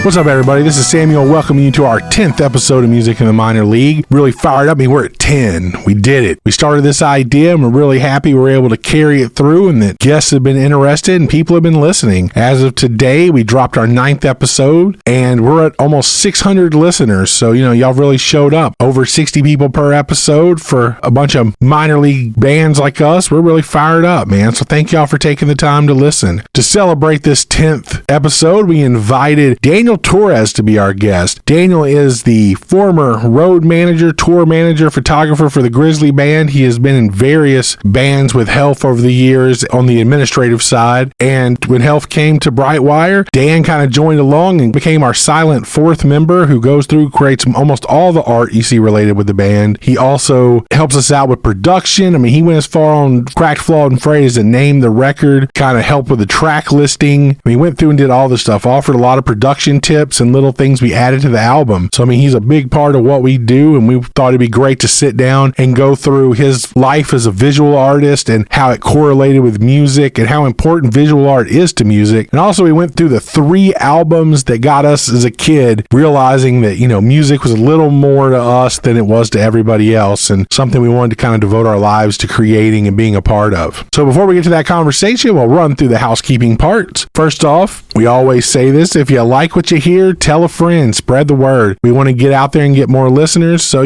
What's up, everybody? This is Samuel welcoming you to our 10th episode of Music in the Minor League. Really fired up. I mean, we're at 10. We did it. We started this idea and we're really happy we're able to carry it through and that guests have been interested and people have been listening. As of today, we dropped our 9th episode and we're at almost 600 listeners. So, y'all really showed up. Over 60 people per episode for a bunch of minor league bands like us. We're really fired up, man. So thank y'all for taking the time to listen. To celebrate this 10th episode, we invited Daniel Torres to be our guest. Daniel is the former road manager, tour manager, photographer for the Grizzly Band. He has been in various bands with Health over the years on the administrative side. And when Health came to Brightwire, Dan kind of joined along and became our silent fourth member who goes through, creates almost all the art you see related with the band. He also helps us out with production. I mean, he went as far on Cracked, Flawed, and Frayed as to name the record, kind of helped with the track listing. I mean, he went through and did all this stuff, offered a lot of production tips and little things we added to the album. So, I mean, he's a big part of what we do, and we thought it'd be great to sit down and go through his life as a visual artist and how it correlated with music and how important visual art is to music. And also, we went through the 3 albums that got us as a kid realizing that, music was a little more to us than it was to everybody else and something we wanted to kind of devote our lives to creating and being a part of. So before we get to that conversation, we'll run through the housekeeping parts. First off, we always say this, if you like what you hear, tell a friend, spread the word. We want to get out there and get more listeners, so,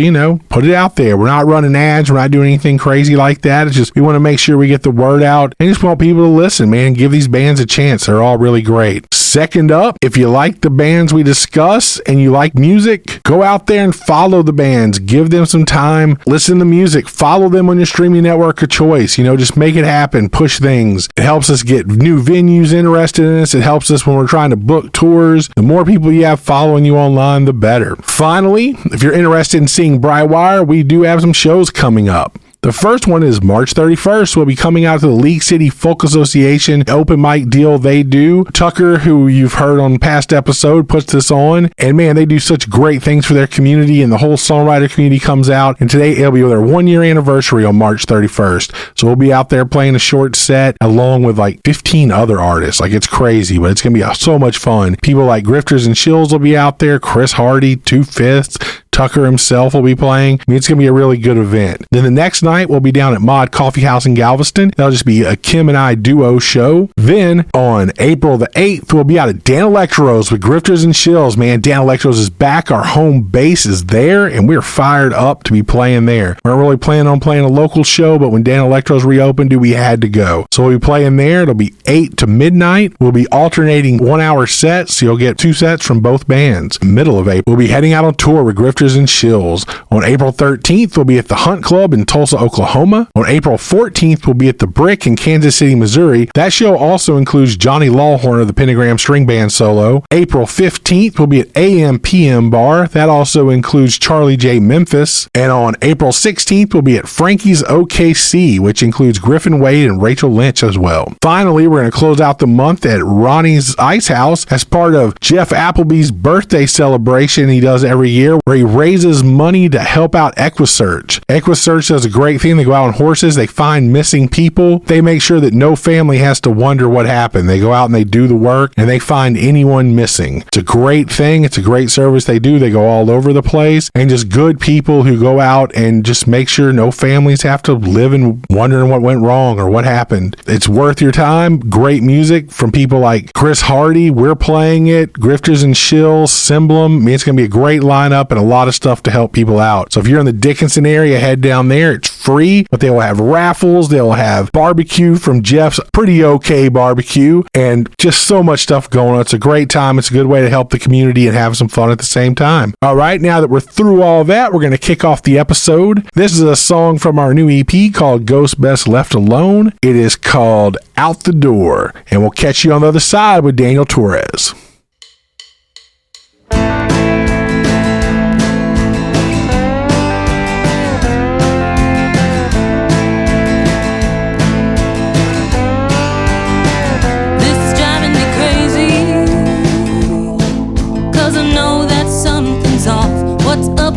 put it out there. We're not running ads, we're not doing anything crazy like that. It's just, we want to make sure we get the word out and just want people to listen, man. Give these bands a chance. They're all really great. Second up, if you like the bands we discuss and you like music, go out there and follow the bands. Give them some time. Listen to music. Follow them on your streaming network of choice. Just make it happen. Push things. It helps us get new venues interested in us. It helps us when we're trying to book tours. The more people you have following you online, the better. Finally, if you're interested in seeing Brightwire, we do have some shows coming up. The first one is March 31st. We'll be coming out to the League City Folk Association open mic deal they do. Tucker, who you've heard on past episode, puts this on. And man, they do such great things for their community and the whole songwriter community comes out. And today it'll be their 1-year anniversary on March 31st. So we'll be out there playing a short set along with like 15 other artists. Like, it's crazy, but it's going to be so much fun. People like Grifters and Shills will be out there. Chris Hardy, 2/5. Tucker himself will be playing. I mean, it's going to be a really good event. Then the next night, we'll be down at Mod Coffee House in Galveston. That'll just be a Kim and I duo show. Then on April the 8th, we'll be out at Dan Electro's with Grifters and Shills. Man, Dan Electro's is back. Our home base is there, and we're fired up to be playing there. We weren't really planning on playing a local show, but when Dan Electro's reopened, we had to go. So we'll be playing there. It'll be 8 to midnight. We'll be alternating 1-hour sets, so you'll get 2 sets from both bands. Middle of April, we'll be heading out on tour with Grifters and Shills. On April 13th, we'll be at the Hunt Club in Tulsa, Oklahoma. On April 14th, we'll be at the Brick in Kansas City, Missouri. That show also includes Johnny Lawhorn of the Pentagram String Band solo. April 15th, we'll be at AM PM Bar. That also includes Charlie J. Memphis. And on April 16th, we'll be at Frankie's OKC, which includes Griffin Wade and Rachel Lynch as well. Finally, we're going to close out the month at Ronnie's Ice House as part of Jeff Appleby's birthday celebration he does every year, where he raises money to help out EquiSearch. EquiSearch does a great thing. They go out on horses, they find missing people. They make sure that no family has to wonder what happened. They go out and they do the work and they find anyone missing. It's a great thing. It's a great service they do. They go all over the place, and just good people who go out and just make sure no families have to live in wondering what went wrong or what happened. It's worth your time. Great music from people like Chris Hardy. We're playing it. Grifters and Shills, Symblem. I mean, it's going to be a great lineup and a lot of stuff to help people out. So if you're in the Dickinson area, head down there. It's free, but they will have raffles. They'll have barbecue from Jeff's Pretty Okay Barbecue, and just so much stuff going on. It's a great time. It's a good way to help the community and have some fun at the same time. All right, now that we're through all that, we're going to kick off the episode. This is a song from our new EP called Ghost Best Left Alone. It is called Out the Door, and we'll catch you on the other side with Daniel Torres.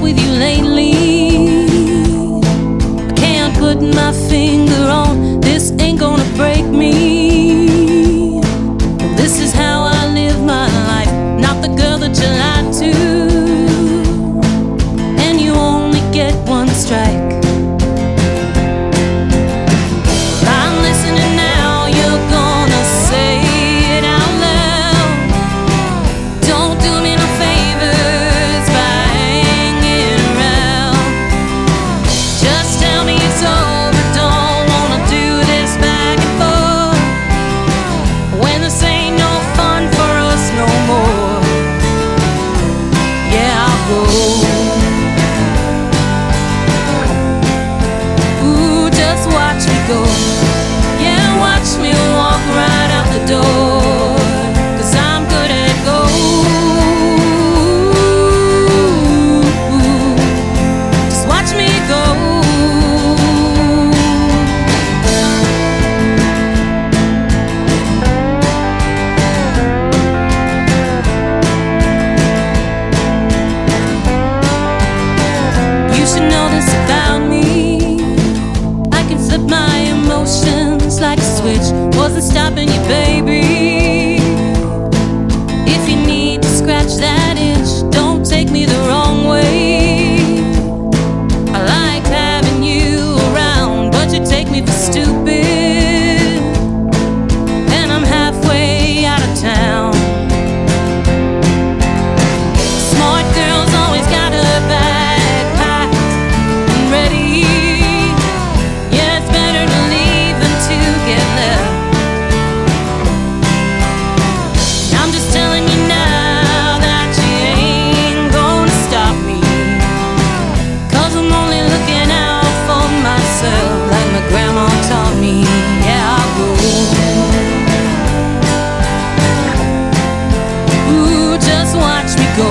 With you lately, I can't put my finger on this, ain't gonna break me. This is how I live my which wasn't stopping you, baby. If you need to scratch that itch, don't take me the wrong way. I liked having you around, but you take me for stupid. And I'm halfway out of town. Smart girls always got a bag packed and ready. Yeah, it's better to leave than to get left. I'm just telling you now that you ain't gonna stop me, 'cause I'm only looking out for myself, like my grandma taught me. Yeah, I'll go. Ooh, just watch me go.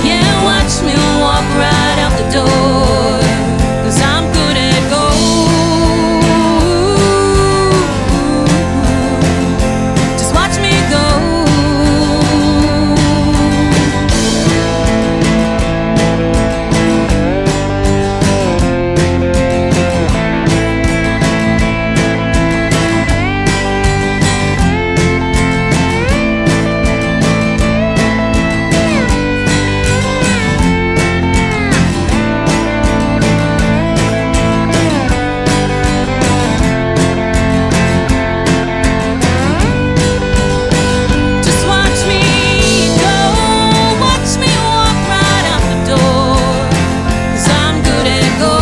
Yeah, watch me walk right out the door, 'cause I'm good at go. Just watch me go. Just watch me go. Watch me walk right out the door, 'cause I'm good at go.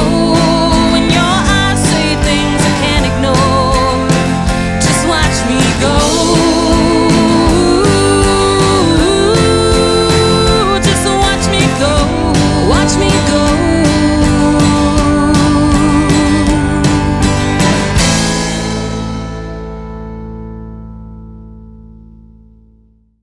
When your eyes say things I can't ignore, just watch me go. Just watch me go. Watch me go.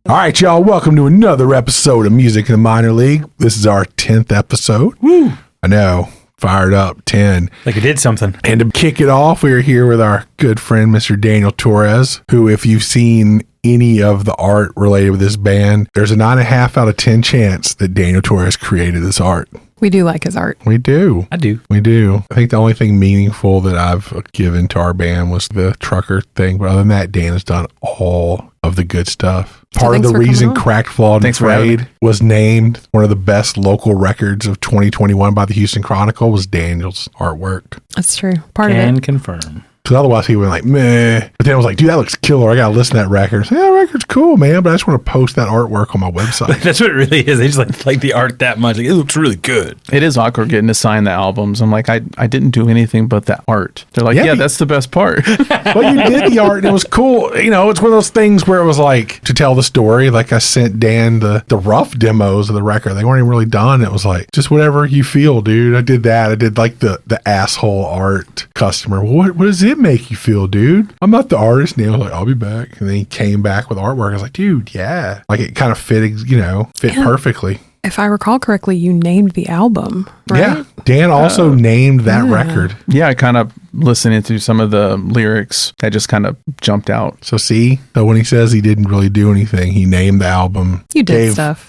All right, y'all, welcome to another episode of Music in the Minor League. This is our 10th episode. Woo! I know, fired up, 10. Like it did something. And to kick it off, we are here with our good friend, Mr. Daniel Torres, who, if you've seen any of the art related with this band, there's a 9.5 out of 10 chance that Daniel Torres created this art. We do like his art. We do. I do. We do. I think the only thing meaningful that I've given to our band was the trucker thing. But other than that, Dan has done all of the good stuff. So Part of thanks the for coming reason on. Cracked, Flawed, and Thanks for having Afraid was named one of the best local records of 2021 by the Houston Chronicle was Daniel's artwork. That's true. Part of Can it. confirm. Because otherwise people were like, meh. But then I was like, dude, that looks killer. I got to listen to that record. So, yeah, that record's cool, man. But I just want to post that artwork on my website. That's what it really is. They just like the art that much. Like, it looks really good. It is awkward getting to sign the albums. I'm like, I didn't do anything but the art. They're like, Yeah, yeah, but- that's the best part. Well, you did the art and it was cool. You know, it's one of those things where it was like, to tell the story, like I sent Dan the rough demos of the record. They weren't even really done. It was like, just whatever you feel, dude. I did that. I did like the asshole art customer. What does it make you feel, dude? I'm not the artist. And he was like, I'll be back. And then he came back with artwork. I was like, dude, yeah. Like it kind of fit, fit perfectly. If I recall correctly, you named the album, right? Yeah. Dan also named that record. Yeah, I kind of listening to some of the lyrics that just kind of jumped out. So when he says he didn't really do anything, he named the album. You did gave stuff.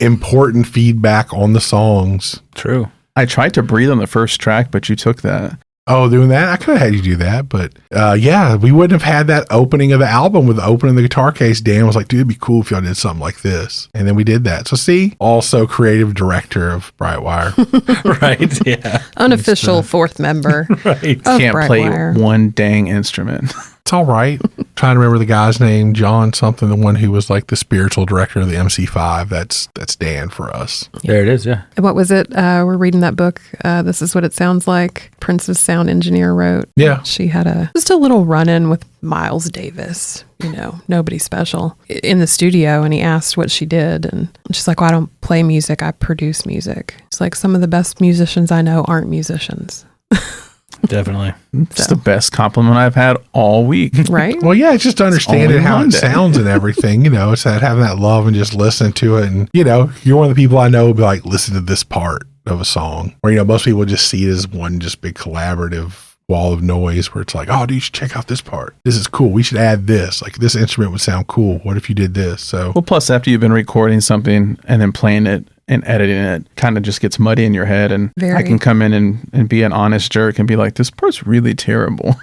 Important feedback on the songs. True. I tried to breathe on the first track, but you took that. Oh, doing that? I could have had you do that, but yeah, we wouldn't have had that opening of the album with the opening of the guitar case. Dan was like, dude, it'd be cool if y'all did something like this. And then we did that. So also creative director of Brightwire. Right. Yeah. Unofficial fourth member Right. of Can't play Brightwire. one dang instrument. It's all right. Trying to remember the guy's name, John something, the one who was like the spiritual director of the MC5. That's Dan for us. There it is. Yeah. What was it? We're reading that book. This is what it sounds like. Prince's sound engineer wrote. Yeah. She had just a little run-in with Miles Davis. Nobody special in the studio, and he asked what she did, and she's like, well, I don't play music, I produce music. It's like, some of the best musicians I know aren't musicians. Definitely. It's the best compliment I've had all week. Right? Well, yeah, it's just understanding only how it Monday. sounds and everything. It's that having that love and just listening to it. And, you're one of the people I know who be like, listen to this part of a song. Where, most people just see it as one just big collaborative wall of noise where it's like, oh, dude, you should check out this part. This is cool. We should add this. Like, this instrument would sound cool. What if you did this? So, Well, plus after you've been recording something and then playing it and editing it, kind of just gets muddy in your head. And Very. I can come in and be an honest jerk and be like, this part's really terrible.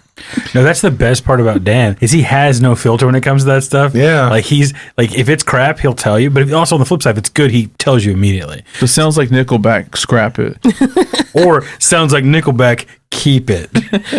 No, that's the best part about Dan is he has no filter when it comes to that stuff. Yeah. Like he's like, if it's crap, he'll tell you. But if, also on the flip side, if it's good, he tells you immediately. If it sounds like Nickelback, scrap it. Or sounds like Nickelback, keep it.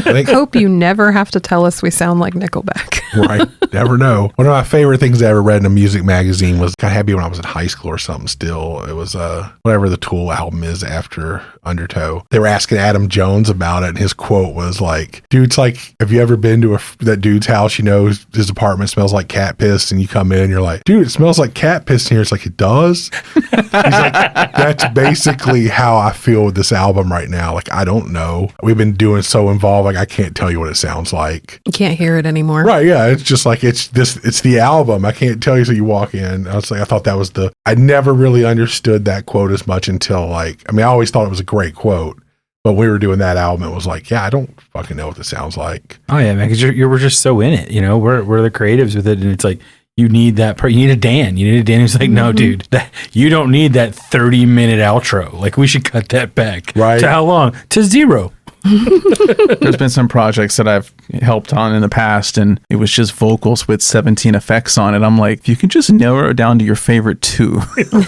I Hope you never have to tell us we sound like Nickelback. Right. Never know. One of my favorite things I ever read in a music magazine was kind of happy when I was in high school or something still. It was whatever the Tool album is after Undertow. They were asking Adam Jones about it, and his quote was like, dude's like, have you ever been to that dude's house, you know, his apartment smells like cat piss, and you come in and you're like, dude, it smells like cat piss in here. It's like, it does? He's like, that's basically how I feel with this album right now. Like, I don't know. We've been doing so involved, like I can't tell you what it sounds like. You can't hear it anymore. Right, yeah. It's just like it's the album. I can't tell you. So you walk in. I was like, I thought that was I never really understood that quote as much until I always thought it was a great quote. But when we were doing that album, it was like, yeah, I don't fucking know what this sounds like. Oh yeah, man, because we're just so in it, you know. We're the creatives with it, and it's like you need that. You need a Dan. You need a Dan who's like, no, dude, you don't need that 30-minute outro. Like we should cut that back. Right. To how long? To 0. There's been some projects that I've helped on in the past, and it was just vocals with 17 effects on it. I'm like, if you can just narrow it down to your favorite 2.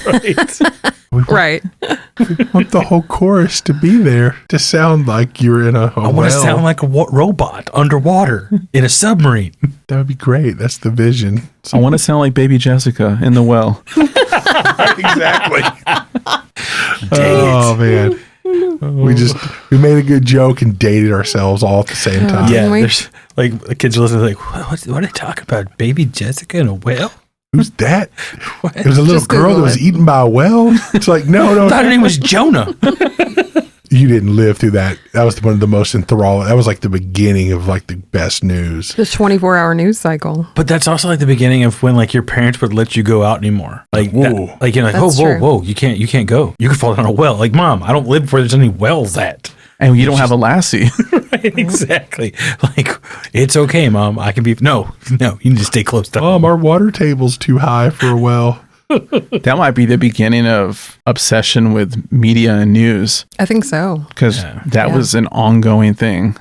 Right. Right. We want the whole chorus to be there to sound like you're in a I want to sound like a robot underwater in a submarine. That would be great. That's the vision. I want to sound like Baby Jessica in the well. Exactly. Oh man. We made a good joke and dated ourselves all at the same time. Yeah, we? there's like the kids are listening, like, what are they talking about? Baby Jessica in a whale? Who's that? What? It was a little Just girl Google that was it. eaten by a whale. It's like, no. I thought her name was Jonah. You didn't live through that. That was one of the most enthralling. That was like the beginning of like the best news. The 24-hour news cycle. But that's also like the beginning of when like your parents would let you go out anymore. Like, Whoa. like you're like, That's true. whoa, you can't go. You could fall down a well. Like, Mom, I don't live where there's any wells at. And you don't have a lassie. Right, exactly. Like, it's okay, Mom. I can be. No, you need to stay close to home. Our water table's too high for a well. That might be the beginning of obsession with media and news, I think so. because that Yeah. was an ongoing thing.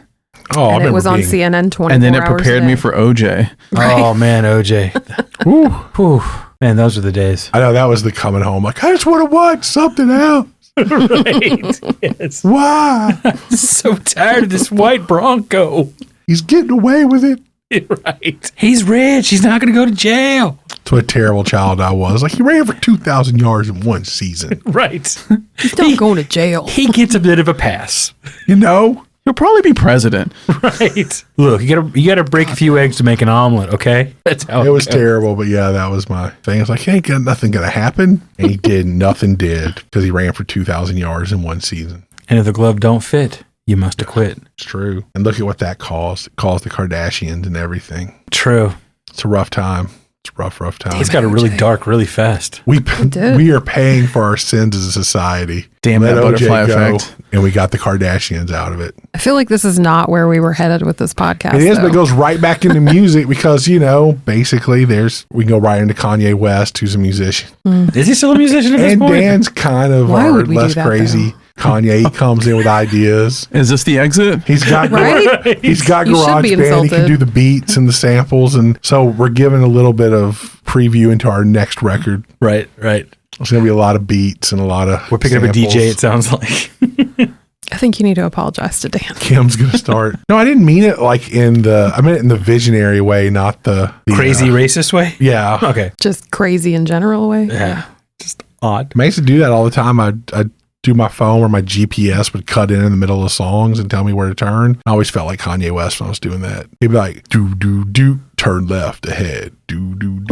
Oh, And it was on CNN 24 And then it hours prepared a me day. for OJ. Oh man, OJ. Whew. Man, those were the days. I know that was the coming home. Like, I just want to watch something else. Right. Yes. Why? So tired of this white Bronco. He's getting away with it. Right. He's rich. He's not going to go to jail. That's what a terrible child I was. Like, he ran for 2,000 yards in one season. Right. He's not going to jail. He gets a bit of a pass. You know? He'll probably be president. Right. Look, you gotta break a few eggs to make an omelet, okay? That's how It was goes. terrible, but yeah, that was my thing. It's like, ain't got nothing gonna happen. And he did. Nothing did because he ran for 2,000 yards in one season. And if the glove don't fit, you must acquit. It's true. And look at what that caused. It caused the Kardashians and everything. True. It's a rough time. It's a rough time. He's got a really dark really fast. did. We are paying for our sins as a society. Damn that butterfly OJ go, effect. and we got the Kardashians out of it. I feel like this is not where we were headed with this podcast. It is, but though. it goes right back into music because, you know, basically we can go right into Kanye West, who's a musician. Is he still a musician at this And point? Dan's kind of Why our would we do less that, crazy. though? Kanye, he comes in with ideas. Is this the exit? He's got Right? he's got You should garage be band. He can insulted. do the beats and the samples, and so we're giving a little bit of preview into our next record. Right. There's gonna be a lot of beats and a lot of We're picking samples. up a DJ, it sounds like. I think you need to apologize to Dan. Kim's gonna start. No, I didn't mean it like I meant it in the visionary way, not the Crazy racist way? Yeah. Okay. Just crazy in general way. Yeah. Just odd. I used to do that all the time. I'd do my phone where my GPS would cut in the middle of songs and tell me where to turn. I always felt like Kanye West when I was doing that. He'd be like, do, turn left ahead. Do,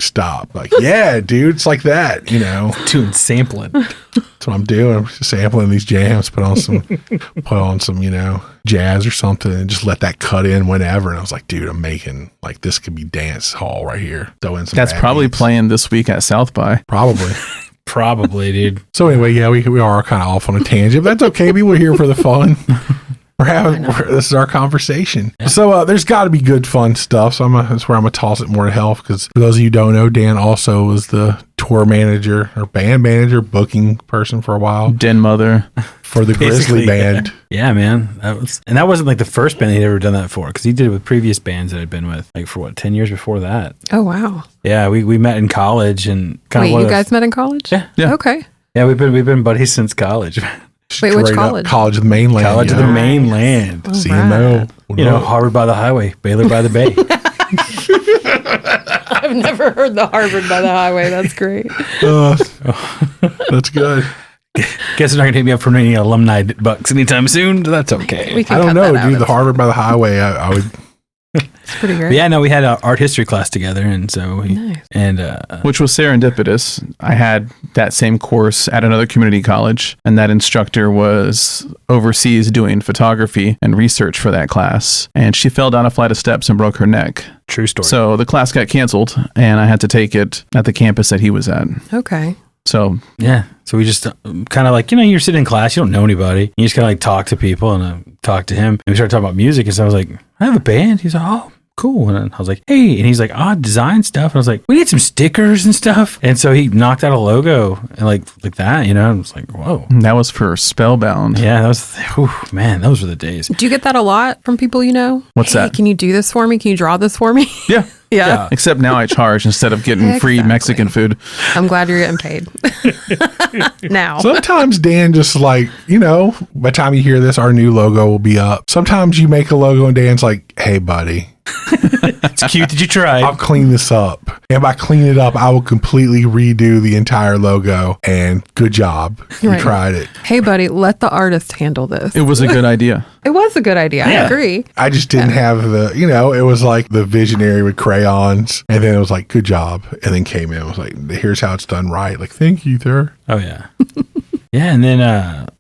stop. Like, yeah, dude, it's like that, you know. Doing sampling. That's what I'm doing. I'm just sampling these jams, put on some, you know, jazz or something and just let that cut in whenever. And I was like, dude, I'm making like this could be dance hall right here. Throw in some That's bad probably beats. playing this week at South by. Probably. Probably, dude. So anyway, yeah, we are kind of off on a tangent, but that's okay. We were here for the fun. This is our conversation. Yeah. So there's got to be good, fun stuff. So that's where I'm going to toss it more to health. Because for those of you who don't know, Dan also was the tour manager or band manager, booking person for a while. Den mother. For the Grizzly band. Yeah, man. That wasn't like the first band he'd ever done that for, because he did it with previous bands that I'd been with, like for 10 years before that. Oh, wow. Yeah, we met in college and Wait, you guys met in college? Yeah. Okay. Yeah, we've been buddies since college. Wait, which college? College of the Mainland. College of the Mainland. CMO. Right. Harvard by the highway, Baylor by the bay. I've never heard the Harvard by the highway. That's great. That's good. Guess they're not going to hit me up for any alumni bucks anytime soon. That's okay. We can I don't cut know, that out. dude. The Harvard by the highway, I would. It's pretty great. But yeah, no, we had an art history class together, and so which was serendipitous. I had that same course at another community college, and that instructor was overseas doing photography and research for that class, and she fell down a flight of steps and broke her neck. True story. So the class got canceled, and I had to take it at the campus that he was at. Okay. So yeah, so we just kind of like, you're sitting in class, you don't know anybody, you just kind of like talk to people, and I talked to him, and we started talking about music, and so I was like, I have a band. He's like, oh, cool. And I was like, hey, and he's like, design stuff. And I was like, we need some stickers and stuff. And so he knocked out a logo and like that, I was like, whoa. That was for Spellbound. Yeah, man, those were the days. Do you get that a lot from people you know? What's that? Can you do this for me? Can you draw this for me? Yeah. Yeah. Except now I charge instead of getting free Mexican food. I'm glad you're getting paid. Now. Sometimes Dan just like, by the time you hear this, our new logo will be up. Sometimes you make a logo and Dan's like, hey, buddy. It's cute that you tried. I'll clean this up. And by clean it up, I will completely redo the entire logo. And good job. You tried it. Hey, buddy, let the artist handle this. It was a good idea. It was a good idea. Yeah. I agree. I just didn't have the, it was like the visionary with crayons. And then it was like, good job. And then came in. It was like, here's how it's done right. Like, thank you, sir. Oh, yeah. Yeah, and then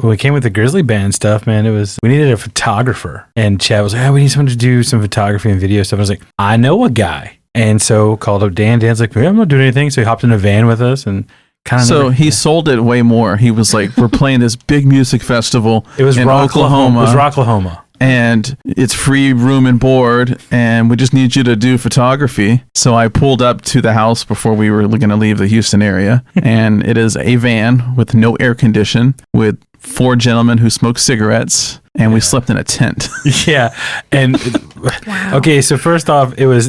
when we came with the Grizzly band stuff, man, we needed a photographer. And Chad was like, we need someone to do some photography and video stuff. I was like, I know a guy. And so called up Dan. Dan's like, I'm not doing anything. So he hopped in a van with us and kind of. So he sold it way more. He was like, we're playing this big music festival in Oklahoma. It was Rocklahoma. And it's free room and board, and we just need you to do photography. So I pulled up to the house before we were going to leave the Houston area, and it is a van with no air condition, with 4 gentlemen who smoke cigarettes, and we slept in a tent. Yeah, and wow. Okay, so first off, it was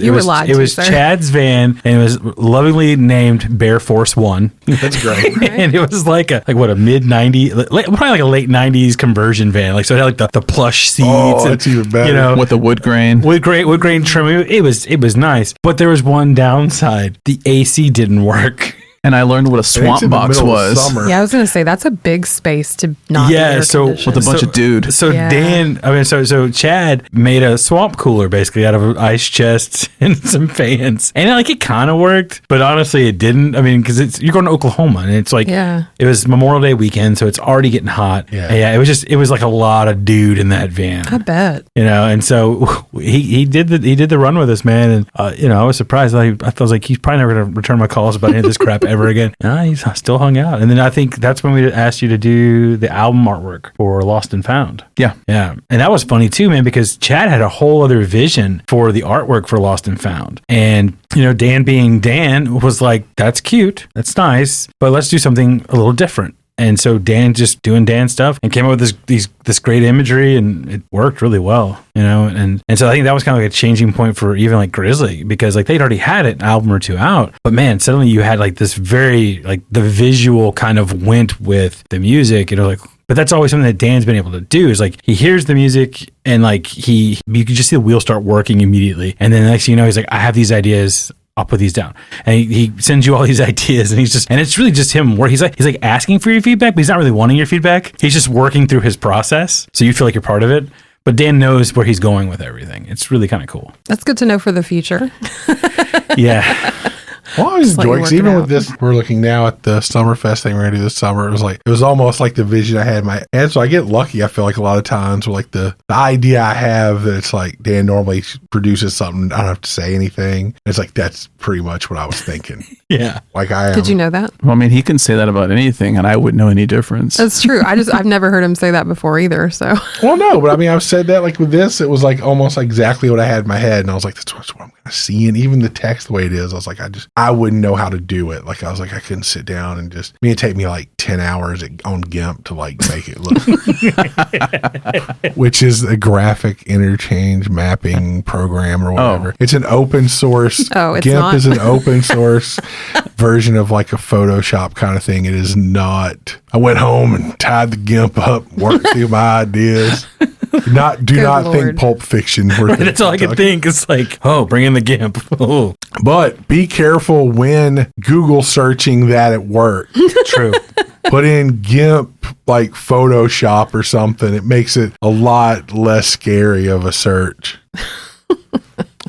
Chad's van, and it was lovingly named Bear Force One. That's great. And it was like a mid '90s, probably like a late '90s conversion van. Like so, it had like the plush seats. Oh, it's even better. With the wood grain trim. It was nice, but there was one downside: the AC didn't work. And I learned what a swamp box was. Yeah, I was going to say that's a big space to not. Yeah, so with a bunch of dude. So Dan, so Chad made a swamp cooler basically out of ice chests and some fans, and it kind of worked, but honestly, it didn't. I mean, because you're going to Oklahoma, and it's like it was Memorial Day weekend, so it's already getting hot. Yeah, it was like a lot of dude in that van. I bet. And so he did the run with us, man, and I was surprised. I was like, he's probably never going to return my calls about any of this crap ever again. He's still hung out. And then I think that's when we asked you to do the album artwork for Lost and Found. Yeah. And that was funny too, man, because Chad had a whole other vision for the artwork for Lost and Found. And Dan being Dan was like, that's cute, that's nice, but let's do something a little different. And so Dan just doing Dan stuff and came up with this great imagery, and it worked really well, and so I think that was kind of like a changing point for even like Grizzly, because like they'd already had an album or two out, but man, suddenly you had like this very like the visual kind of went with the music, but that's always something that Dan's been able to do, is like he hears the music and like you can just see the wheels start working immediately, and then the next thing you know, he's like, I have these ideas, I'll put these down. And he sends you all these ideas, and it's really just him where he's like asking for your feedback, but he's not really wanting your feedback. He's just working through his process. So you feel like you're part of it, but Dan knows where he's going with everything. It's really kind of cool. That's good to know for the future. Yeah. Well, I always Just let you enjoy, 'cause work it even with out. this, we're looking now at the Summerfest thing we're going to do this summer. It was almost like the vision I had in my head. So I get lucky, I feel like, a lot of times with like the idea I have that it's like Dan normally produces something, I don't have to say anything. It's like, that's pretty much what I was thinking. Yeah. Like I am. Did you know that? Well, I mean, he can say that about anything, and I wouldn't know any difference. That's true. I've never heard him say that before either. So Well, no, but I mean, I've said that like with this, it was like almost like exactly what I had in my head. And I was like, that's what I'm going to see. And even the text the way it is, I was like, I wouldn't know how to do it. Like, I was like, I couldn't sit down and it'd take me like 10 hours on GIMP to like make it look, which is a graphic interchange mapping program or whatever. It's an open source. Oh, it's GIMP not? is an open source version of like a Photoshop kind of thing. It is not. I went home and tied the GIMP up, worked through my ideas. Do not Good think Lord. Pulp Fiction. That's all I could think. It's like, oh, bring in the GIMP. Oh, But be careful when Google searching that at work. true. Put in GIMP like Photoshop or something. It makes it a lot less scary of a search.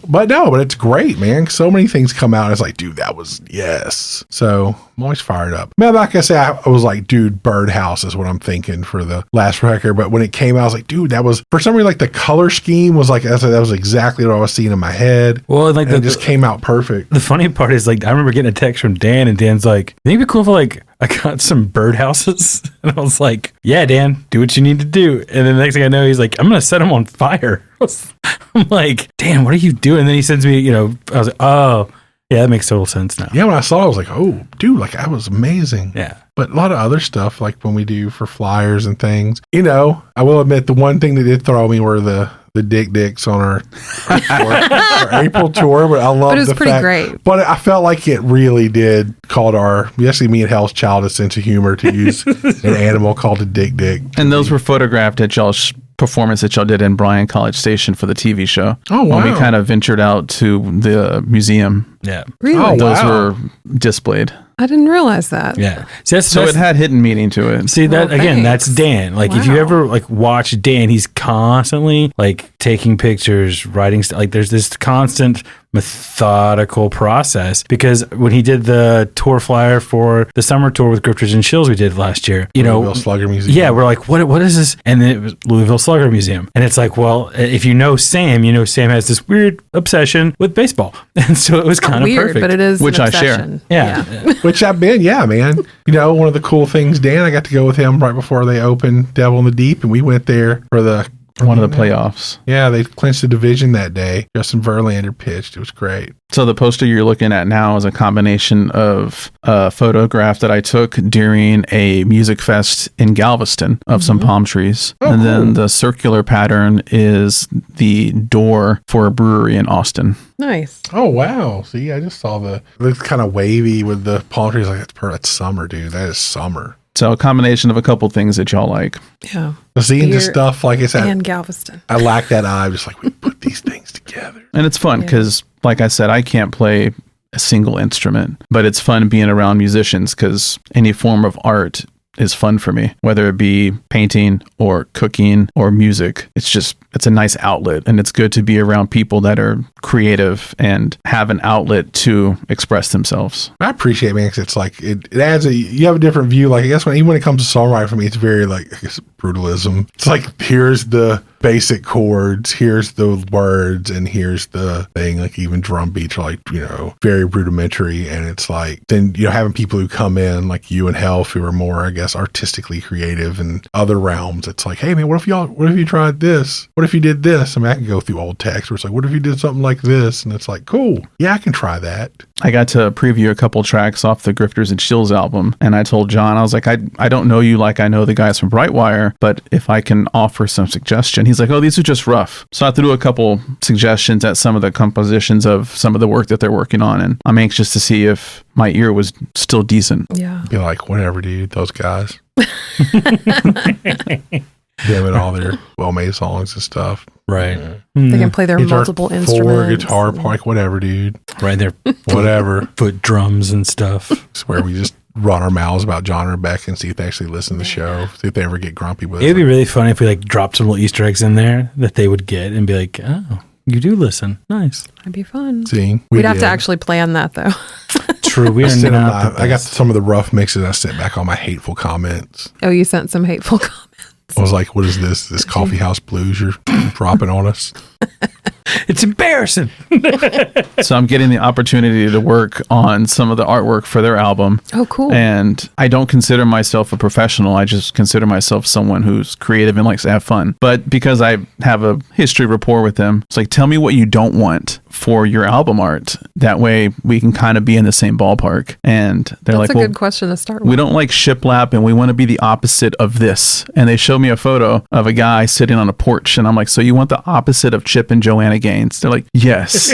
But it's great, man. So many things come out. And it's like, dude, that was yes. So I'm always fired up. Man, like I said, I was like, dude, Birdhouse is what I'm thinking for the last record. But when it came out, I was like, dude, that was for some reason like the color scheme was like that was exactly what I was seeing in my head. Well, like And it just came out perfect. the funny part is like I remember getting a text from Dan, and Dan's like, "Think it'd be cool if I got some birdhouses?" And I was like, "Yeah, Dan, do what you need to do." And then the next thing I know, he's like, "I'm gonna set them on fire." I'm like, "Dan, what are you doing?" And then he sends me, I was like, "Oh, yeah, that makes total sense now." Yeah, when I saw it, I was like, oh, dude, like that was amazing. Yeah. But a lot of other stuff, like when we do for flyers and things, I will admit the one thing that did throw me were the dicks on our April tour, but I love But it was the pretty fact, great. But I felt like it really did called especially me and Hell's Child, a sense of humor to use an animal called a dick. And those were photographed at y'all's performance that y'all did in Bryan College Station for the TV show. Oh, wow. When we kind of ventured out to the museum, Yeah. really, Oh, those wow. were displayed. I didn't realize that. Yeah. See, So it had hidden meaning to it. See that Well, again, that's thanks. Dan. Like if you Wow. ever like watch Dan, he's constantly like taking pictures, writing like there's this constant methodical process because when he did the tour flyer for the summer tour with Grifters and Shills we did last year, Louisville Slugger Museum. Yeah, we're like, what is this? And then it was Louisville Slugger Museum. And it's like, well, if you know Sam has this weird obsession with baseball. And so it was Not kind of weird, perfect. but it is Which an I share. obsession. Yeah. Which I've been, yeah, man. One of the cool things, Dan, I got to go with him right before they opened Devil in the Deep, and we went there for One of the playoffs. Yeah, they clinched the division that day. Justin Verlander pitched. It was great. So the poster you're looking at now is a combination of a photograph that I took during a music fest in Galveston of some palm trees. Oh, and then cool. the circular pattern is the door for a brewery in Austin. Nice. Oh, wow. See, I just saw it's kind of wavy with the palm trees. Like, that's summer, dude. That is summer. So a combination of a couple things that y'all like. Yeah. Seeing the Beer stuff, like I said, And Galveston. I like that eye. Just like, we put these things together. And it's fun because, like I said, I can't play a single instrument, but it's fun being around musicians because any form of art is fun for me, whether it be painting or cooking or music. It's a nice outlet, and it's good to be around people that are creative and have an outlet to express themselves. I appreciate it, man, because it's like, it adds you have a different view. Like, I guess even when it comes to songwriting for me, it's very like, I guess, brutalism. It's like, here's the basic chords, here's the words, and here's the thing. Like, even drum beats are like, very rudimentary. And it's like, then, having people who come in like you and Health who are more, I guess, artistically creative in other realms. It's like, hey man, what if you tried this? What if you did this? I mean, I can go through old text where it's like, what if you did something like this? And it's like, cool. Yeah, I can try that. I got to preview a couple tracks off the Grifters and Shills album, and I told John, I was like, I don't know you like I know the guys from Brightwire, but if I can offer some suggestion. He's like, oh, these are just rough. So I threw a couple suggestions at some of the compositions of some of the work that they're working on, and I'm anxious to see if my ear was still decent. Yeah. Be like, whatever, dude, those guys. Them and all their well-made songs and stuff. Right. They can play their Guitar, multiple 4 instruments. guitar, like whatever, dude. Right there. Whatever. Put drums and stuff. It's where we just run our mouths about John and Rebecca and see if they actually listen to the show. See if they ever get grumpy with It'd be us. really funny if we like dropped some little Easter eggs in there that they would get and be like, oh, you do listen. Nice. That'd be fun. See, We'd have to actually plan that though. true. We I are sent him not. I got some of the rough mixes. I sent back all my hateful comments. Oh, you sent some hateful comments. I was like, what is this? This coffee house blues you're dropping on us? It's embarrassing. So I'm getting the opportunity to work on some of the artwork for their album. Oh, cool. And I don't consider myself a professional. I just consider myself someone who's creative and likes to have fun. But because I have a history rapport with them, it's like, tell me what you don't want for your album art. That way we can kind of be in the same ballpark. And they're That's like, a well, good question to start with. we don't like shiplap and we want to be the opposite of this. And they showed me a photo of a guy sitting on a porch. And I'm like, so you want the opposite of Chip and Joanna Gaines? They're like, yes.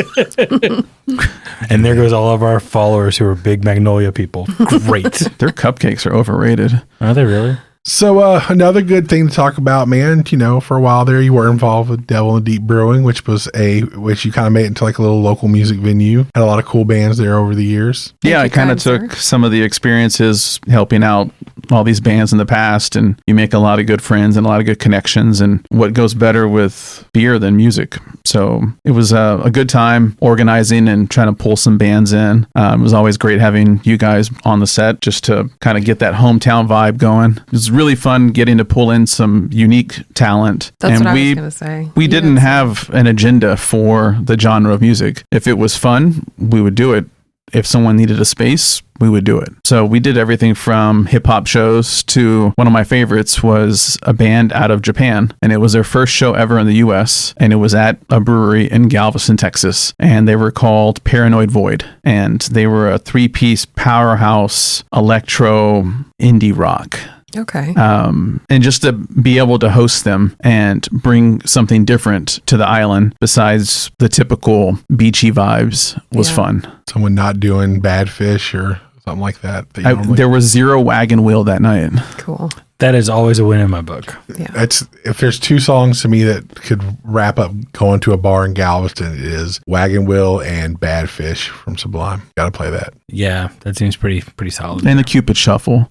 And there goes all of our followers who are big Magnolia people. Great. Their cupcakes are overrated. Are they really? So another good thing to talk about, man, you know, for a while there you were involved with Devil in the Deep Brewing, which you kind of made into like a little local music venue. Had a lot of cool bands there over the years. Yeah, you, I kind of kind took sir. some of the experiences helping out all these bands in the past, and you make a lot of good friends and a lot of good connections. And what goes better with beer than music? So it was a good time organizing and trying to pull some bands in. It was always great having you guys on the set just to kind of get that hometown vibe going. It was really fun getting to pull in some unique talent. That's and what I we was going to say. we You didn't had have an agenda for the genre of music. If it was fun, we would do it. If someone needed a space, we would do it. So we did everything from hip hop shows to one of my favorites was a band out of Japan. And it was their first show ever in the US. And it was at a brewery in Galveston, Texas. And they were called Paranoid Void. And they were a 3-piece powerhouse electro indie rock. Okay. And just to be able to host them and bring something different to the island besides the typical beachy vibes was Yeah. fun. Someone not doing Bad Fish or something like that. you normally- There was zero wagon wheel that night. Cool. That is always a win in my book. Yeah. That's if there's two songs to me that could wrap up going to a bar in Galveston, it is Wagon Wheel and Bad Fish from Sublime. Gotta play that. Yeah, that seems pretty solid. And the Cupid Shuffle.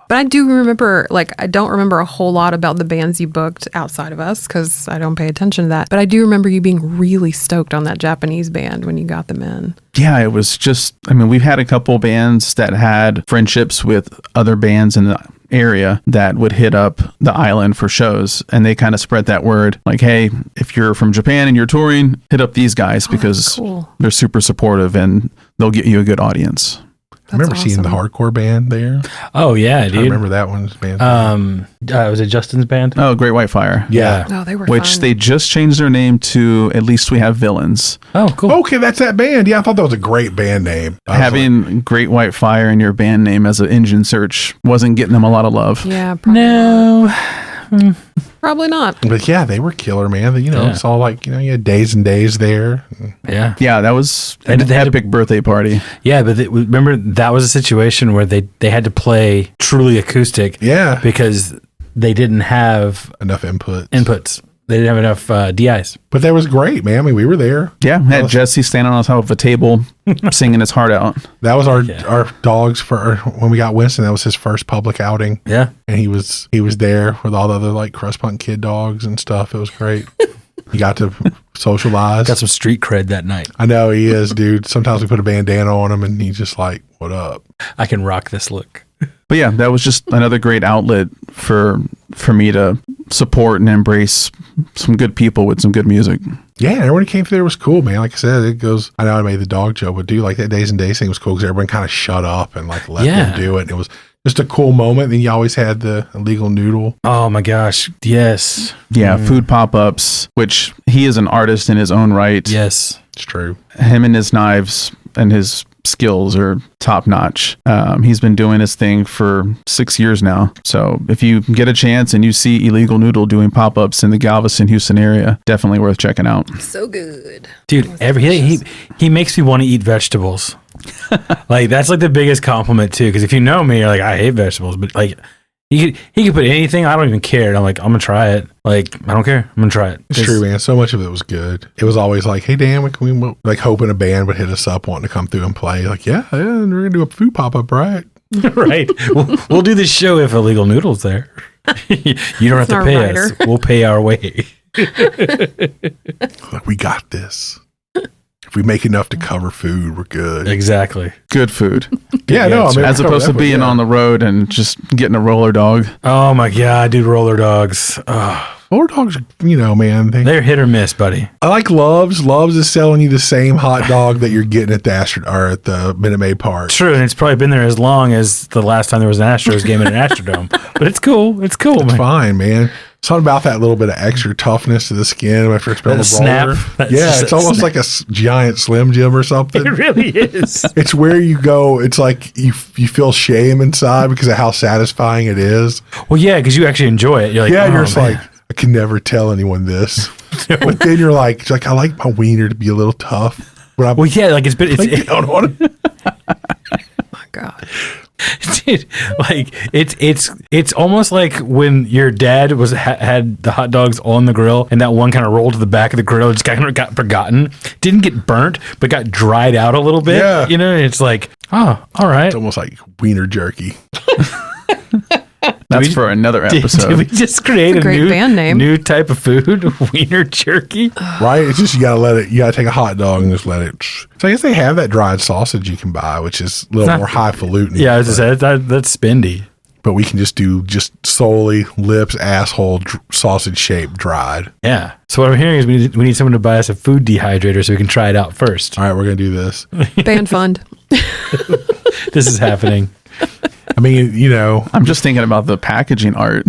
But I do remember, like, I don't remember a whole lot about the bands you booked outside of us because I don't pay attention to that. But I do remember you being really stoked on that Japanese band when you got them in. Yeah, it was just, I mean, we've had a couple bands that had friendships with other bands in the area that would hit up the island for shows, and they kind of spread that word like, hey, if you're from Japan and you're touring, hit up these guys because cool. they're super supportive and they'll get you a good audience. I remember seeing the hardcore band there. Oh yeah, I dude. remember that one's band. Was it Justin's band? Oh, Great White Fire. Yeah. Oh, they were Which fun. they just changed their name to At Least We Have Villains. Oh, cool. Okay, that's that band. Yeah, I thought that was a great band name. I was Having Great White Fire in your band name as an engine search wasn't getting them a lot of love. Yeah, probably, No. probably not. but yeah, they were killer, man. You know, Yeah. it's all like, you know, you had Days and Days there. Yeah. Yeah, that was They an had epic birthday party. Yeah, but remember that was a situation where they had to play truly acoustic Yeah. because they didn't have Enough input. inputs. They didn't have enough DIs. But that was great, man. I mean, we were there. Yeah, had Jesse standing on top of a table singing his heart out. That was our dogs for when we got Winston. That was his first public outing. Yeah. And he was there with all the other like crust punk kid dogs and stuff. It was great. He got to socialize. Got some street cred that night. I know he is, dude. Sometimes we put a bandana on him and he's just like, what up? I can rock this look. But yeah, that was just another great outlet for me to support and embrace some good people with some good music. Yeah, everyone who came through there was cool, man. Like I said, it goes, I know I made the dog joke, but dude, like that Days and Days thing was cool because everyone kind of shut up and like let them do it. And it was just a cool moment. Then you always had the illegal noodle. Oh my gosh. Yes. Yeah, food pop-ups, which he is an artist in his own right. Yes. It's true. Him and his knives and his skills are top notch. He's been doing his thing for 6 years now. So if you get a chance and you see Illegal Noodle doing pop-ups in the Galveston, Houston area, definitely worth checking out. So good. Dude, he makes me want to eat vegetables. Like that's like the biggest compliment too. Because if you know me, you're like, I hate vegetables, but like he could put anything. I don't even care. And I'm like, I'm gonna try it. Like I don't care. I'm gonna try it. It's true, man. So much of it was good. It was always like, hey, Dan, we like hoping a band would hit us up wanting to come through and play. Like, yeah, we're going to do a food pop-up, right? Right. We'll do this show if Illegal Noodle's there. You don't have to our pay writer. us. We'll pay our way. Like, we got this. if we make enough to cover food, we're good. Exactly. Good food. Yeah, no, I mean, As opposed to being on the road and just getting a roller dog. Oh my God, dude, roller dogs. Oh, roller dogs, man, they're hit or miss, buddy. I like Love's. Love's is selling you the same hot dog that you're getting at the at the Minute Maid Park. True, and it's probably been there as long as the last time there was an Astros game in an Astrodome. But it's cool. It's cool, man. Fine, man. Something about that little bit of extra toughness to the skin after it's been a snap. Yeah, it's almost like a giant Slim Jim or something. It really is. It's where you go. It's like you feel shame inside because of how satisfying it is. Well, yeah, because you actually enjoy it. You're like, You're oh, just man. like, I can never tell anyone this. But then you're like, I like my wiener to be a little tough. But well, yeah, like it's down on it. My God. Dude, like it's almost like when your dad had the hot dogs on the grill and that one kind of rolled to the back of the grill, just kind of got forgotten, didn't get burnt, but got dried out a little bit. Yeah. It's like, oh, all right. It's almost like wiener jerky. That's for another episode. Did we just create That's a great band name. new type of food? Wiener jerky? Right? It's just you gotta take a hot dog and just let it. So I guess they have that dried sausage you can buy, which is a little more highfalutin. Yeah, I was just saying that's spendy. But we can just do solely lips, asshole, sausage shaped dried. Yeah. So what I'm hearing is we need someone to buy us a food dehydrator so we can try it out first. All right, we're gonna do this. Band fund. This is happening. I mean, I'm just thinking about the packaging art.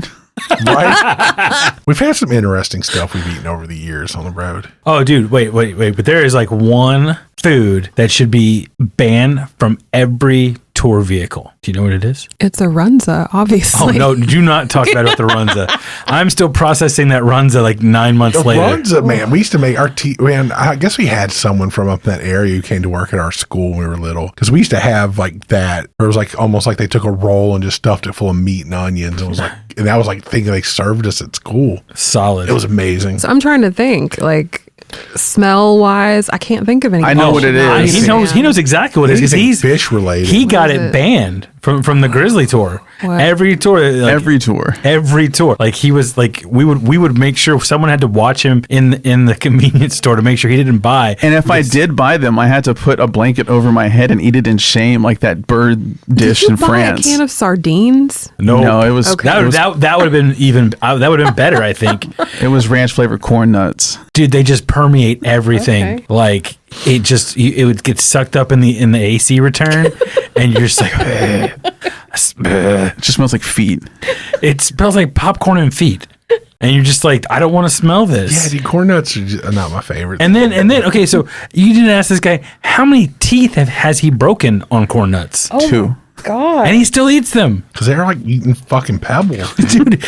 Right? We've had some interesting stuff we've eaten over the years on the road. Oh, dude, wait. But there is like one food that should be banned from every tour vehicle. Do you know what it is? It's a Runza, obviously. Oh, no, do not talk about it with the Runza. I'm still processing that Runza like 9 months later. Runza, man. We used to make our man, I guess we had someone from up in that area who came to work at our school when we were little. Because we used to have like that. It was like almost like they took a roll and just stuffed it full of meat and onions. And it was like, and that was like thinking they served us at school. Solid. It was amazing. So I'm trying to think, like, smell wise, I can't think of anything. I know what it is. He knows exactly what it is. 'Cause Anything he's fish related. He got is it it? banned from the Grizzly tour. What? Every tour, like, every tour. Like he was like we would make sure someone had to watch him in the convenience store to make sure he didn't buy. And if I did buy them, I had to put a blanket over my head and eat it in shame, like that bird dish Did you in buy France. a can of sardines? No, it was Okay. That would have been that would have been better, I think. it was ranch flavored corn nuts. Dude, they just permeate everything. Okay. Like it would get sucked up in the AC return, and you're just like, It just smells like feet. it smells like popcorn and feet, and you're just like, I don't want to smell this. Yeah, dude, corn nuts are not my favorite. And then, okay, so you didn't ask this guy how many teeth has he broken on corn nuts, Two. God. and he still eats them. because they're like eating fucking pebbles. Dude,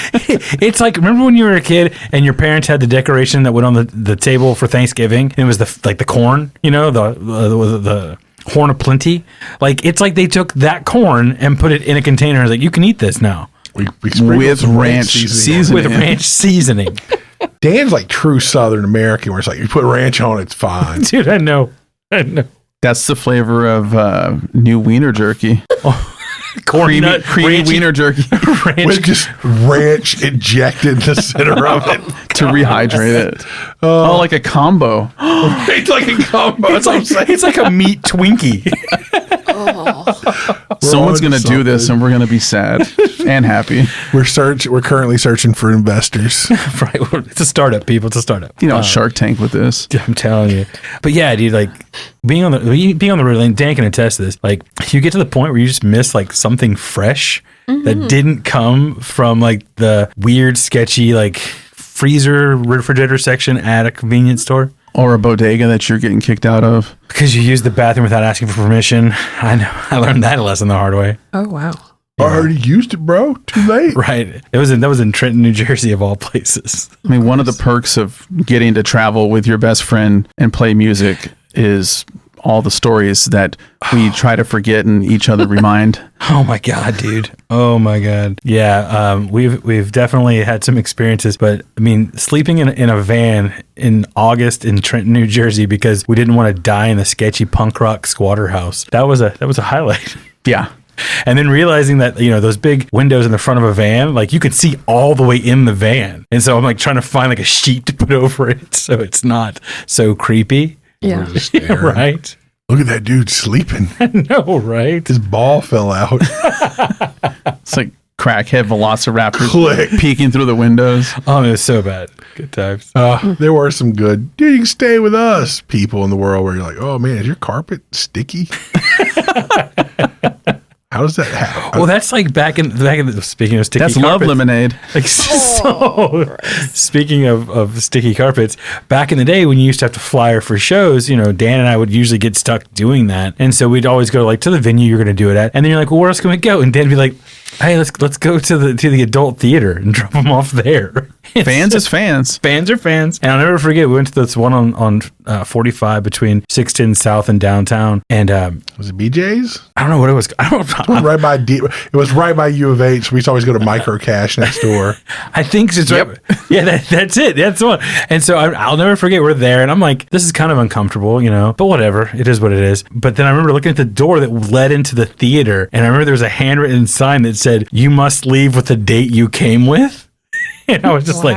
it's like, remember when you were a kid and your parents had the decoration that went on the table for Thanksgiving? And it was the corn, the horn of plenty. Like, it's like they took that corn and put it in a container. It's like, you can eat this now We sprinkled With some ranch seasoning. with ranch seasoning. Dan's like true Southern American, where it's like you put ranch on, it's fine. Dude, I know. That's the flavor of new wiener jerky. Corn nut, creamy ranch, wiener jerky ranch. With just ranch injected in the center of it. to rehydrate it. Oh, like a combo. It's like a combo. That's what I'm saying. It's like a meat Twinkie. Someone's on going to to do this and we're going to be sad and happy. We're currently searching for investors. Right. It's a startup, people. It's a startup. You know, Shark Tank with this. I'm telling you. But yeah, dude, like being on the road, and Dan can attest to this, like you get to the point where you just miss like something fresh that didn't come from like the weird, sketchy, like freezer refrigerator section at a convenience store. Or a bodega that you're getting kicked out of. Because you used the bathroom without asking for permission. I know. I learned that lesson the hard way. Oh, wow. I already used it, bro. Too late. Right. That was in Trenton, New Jersey, of all places. I mean, one of the perks of getting to travel with your best friend and play music is all the stories that we try to forget and each other remind. Oh my God, dude. Oh my God. Yeah. We've definitely had some experiences, but I mean, sleeping in a van in August in Trenton, New Jersey, because we didn't want to die in the sketchy punk rock squatter house. That was a highlight. Yeah. And then realizing that, those big windows in the front of a van, like you could see all the way in the van. And so I'm like trying to find like a sheet to put over it so it's not so creepy. Yeah. We're just staring. Right? Look at that dude sleeping. No, right? His ball fell out. It's like crackhead velociraptors Click. peeking through the windows. Oh, it was so bad. Good times. There were some good, dude, you can stay with us people in the world where you're like, oh man, is your carpet sticky? How does that happen? Well, that's like back in speaking of sticky That's carpets, love lemonade. Like, so, speaking of sticky carpets, back in the day when you used to have to flyer for shows, Dan and I would usually get stuck doing that. And so we'd always go like to the venue you're going to do it at. And then you're like, well, where else can we go? And Dan'd be like, hey, let's go to the adult theater and drop them off there. Fans is fans. Fans are fans. And I'll never forget, we went to this one on 45 between 610 South and downtown. And Was it BJ's? I don't know what it was. I don't know. Right by it was right by U of H. We used to always go to Micro Cash next door. I think it's right. Yeah, that's it. That's the one. And so I'll never forget we're there, and I'm like, this is kind of uncomfortable, but whatever. It is what it is. But then I remember looking at the door that led into the theater, and I remember there was a handwritten sign that said, "You must leave with the date you came with." And I was just like,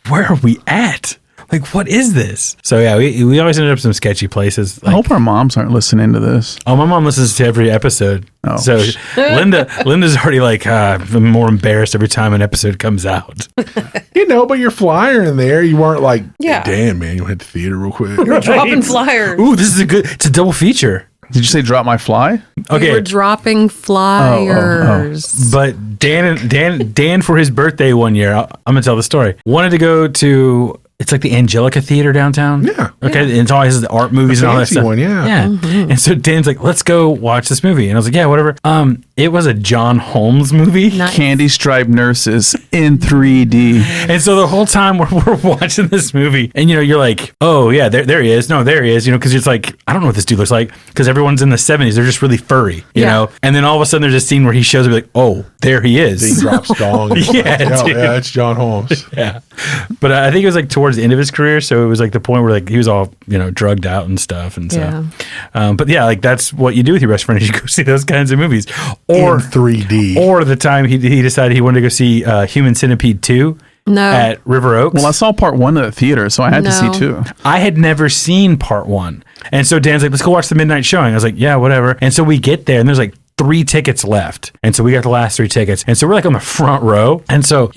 where are we at? Like, what is this? So yeah, we always ended up some sketchy places. I hope our moms aren't listening to this. Oh, my mom listens to every episode. Oh. So Linda's already like more embarrassed every time an episode comes out. But your flyer in there, you weren't like, Yeah. damn man, you went to the theater real quick. Dropping flyers. Ooh, this is it's a double feature. Did you say drop my fly? Okay. We were dropping flyers. But Dan for his birthday one year, I'm gonna tell the story. Wanted to go to, it's like the Angelica Theater downtown. Yeah. Okay. And it's always the art movies The and all that fancy stuff. one, yeah. Yeah. And so Dan's like, let's go watch this movie. And I was like, yeah, whatever. It was a John Holmes movie. Nice. Candy striped nurses in 3D. And so the whole time we're watching this movie, and you're like, oh yeah, there he is. No, there he is. Because it's like, I don't know what this dude looks like, because everyone's in the 70s. They're just really furry, you know. And then all of a sudden there's a scene where he shows up, like, oh, there he is. He drops dong. Yeah, dude. Yeah, it's John Holmes. Yeah. But I think it was like towards the end of his career, so it was like the point where like he was all drugged out and stuff, and so. But yeah, like that's what you do with your best friend, is you go see those kinds of movies, or In 3D. or the time he decided he wanted to go see Human Centipede 2 at River Oaks. Well, I saw part 1 at the theater, so I had to see 2. I had never seen part 1. And so Dan's like, let's go watch the midnight showing. I was like, yeah, whatever. And so we get there and there's like 3 tickets left. And so we got the last 3 tickets. And so we're like on the front row. And so,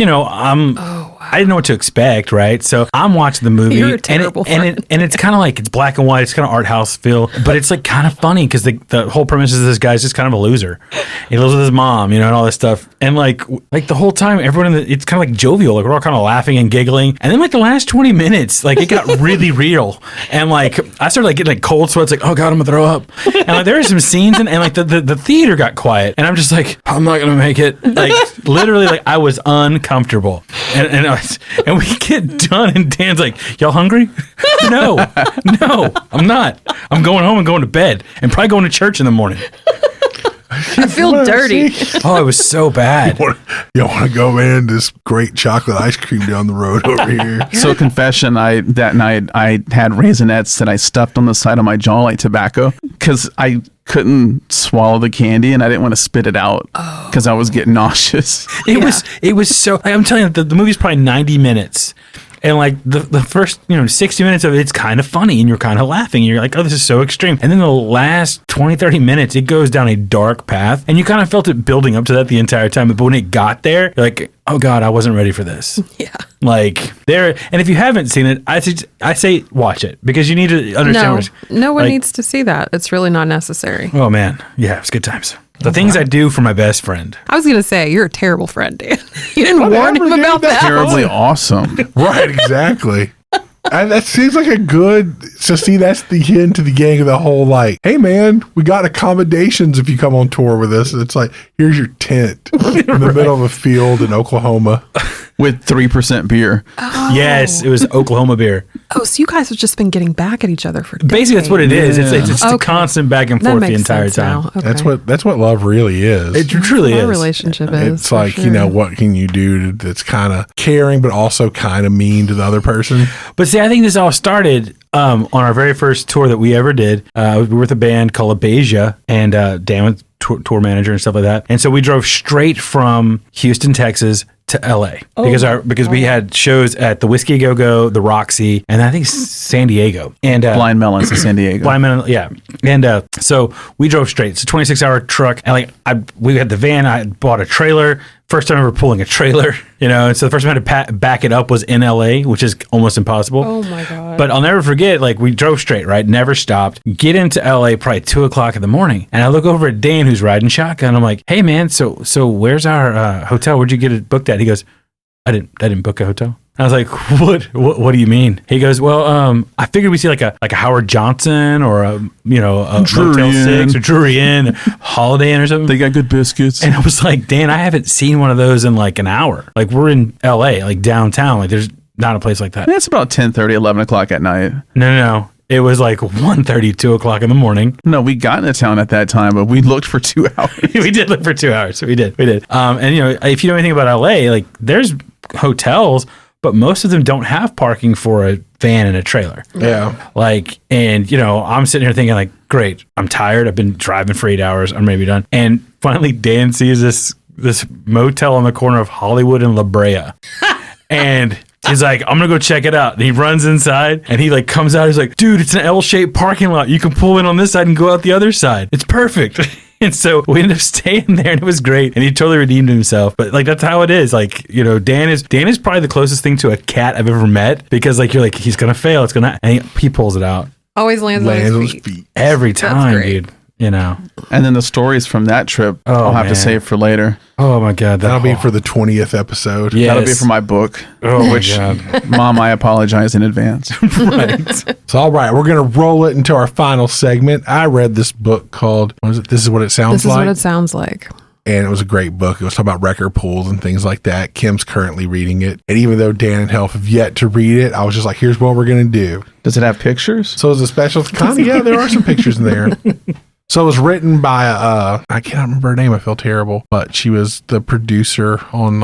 I didn't know what to expect, right? So I'm watching the movie. You're a terrible friend. And it's kind of like, it's black and white. It's kind of art house feel. But it's like kind of funny because the whole premise is this guy's just kind of a loser. He lives with his mom, and all this stuff. And like the whole time, everyone it's kind of like jovial. Like we're all kind of laughing and giggling. And then like the last 20 minutes, like it got really real. And like I started like getting like cold sweats, like, oh God, I'm gonna throw up. And like there were some scenes and like the theater got quiet. And I'm just like, I'm not gonna make it. Like literally, like I was uncomfortable. And we get done, and Dan's like, y'all hungry? No, I'm not. I'm going home and going to bed, and probably going to church in the morning. I feel dirty. Oh, it was so bad. You want to go, man? This great chocolate ice cream down the road over here. So confession, that night I had Raisinets that I stuffed on the side of my jaw like tobacco because I couldn't swallow the candy and I didn't want to spit it out because I was getting nauseous. It was so, like, I'm telling you, the movie's probably 90 minutes. And like the first, 60 minutes of it, it's kind of funny and you're kind of laughing. And you're like, oh, this is so extreme. And then the last 20, 30 minutes, it goes down a dark path. And you kind of felt it building up to that the entire time. But when it got there, you're like, oh God, I wasn't ready for this. Yeah. Like there, and if you haven't seen it, I say watch it because you need to understand. No one needs to see that. It's really not necessary. Oh man, yeah, it's good times. The things I do for my best friend. I was going to say, you're a terrible friend, Dan. You didn't warn him about that. Terribly awesome. Right, exactly. And that seems like a good. So see, that's the hint to the gang of the whole. Like, hey man, we got accommodations if you come on tour with us. It's like, here's your tent in the middle of a field in Oklahoma with 3% beer. Oh. Yes, it was Oklahoma beer. Oh, so you guys have just been getting back at each other for decades. Basically, that's what it is. Yeah. It's a constant back and That forth the makes entire sense time. now. Okay. That's what love really is. It truly Our is. relationship is. It's for like, sure. what can you do that's kind of caring, but also kind of mean to the other person? But see, I think this all started on our very first tour that we ever did. We were with a band called Abasia, and Dan was tour manager and stuff like that. And so we drove straight from Houston, Texas to LA because we had shows at the Whiskey Go Go, the Roxy, and I think San Diego. And Blind Melons in San Diego. Blind Melon, yeah. And so we drove straight. It's a 26-hour truck. And we had the van. I bought a trailer. First time ever pulling a trailer, and so the first time I had to back it up was in LA, which is almost impossible. Oh my God. But I'll never forget, we drove straight, right? Never stopped. Get into LA probably 2:00 in the morning. And I look over at Dan, who's riding shotgun. I'm like, hey man, so where's our hotel? Where'd you get it booked at? He goes, I didn't book a hotel. I was like, what do you mean? He goes, well, I figured we see like a Howard Johnson or a Motel 6 or Drury Inn, Holiday Inn or something. They got good biscuits. And I was like, Dan, I haven't seen one of those in like an hour. Like we're in LA, like downtown. Like there's not a place like that. It's about 10:30, 11 o'clock at night. No. It was like 1:30, 2:00 in the morning. No, we got into town at that time, but we looked for 2 hours. We did look for 2 hours. We did. And if you know anything about LA, like there's hotels, but most of them don't have parking for a van and a trailer. Yeah. I'm sitting here thinking like, great, I'm tired. I've been driving for 8 hours. I'm ready to be done. And finally Dan sees this motel on the corner of Hollywood and La Brea. And he's like, I'm going to go check it out. And he runs inside and he comes out. He's like, dude, it's an L-shaped parking lot. You can pull in on this side and go out the other side. It's perfect. And so we ended up staying there and it was great. And he totally redeemed himself. But that's how it is. Dan is probably the closest thing to a cat I've ever met because you're like, he's going to fail. It's going to, and he pulls it out. Always lands on his feet. Every time, dude. And then the stories from that trip, I'll have to save for later. Oh my God. That'll be for the 20th episode. Yes. That'll be for my book. Oh which, Mom, I apologize in advance. Right. So, all right, we're going to roll it into our final segment. I read this book called, what is it? This is What It Sounds Like. This is what it sounds like. And it was a great book. It was talking about record pools and things like that. Kim's currently reading it. And even though Dan and Health have yet to read it, I was just like, here's what we're going to do. Does it have pictures? So it's a special kind of, yeah, there are some pictures in there. So it was written by, I cannot remember her name. I feel terrible. But she was the producer on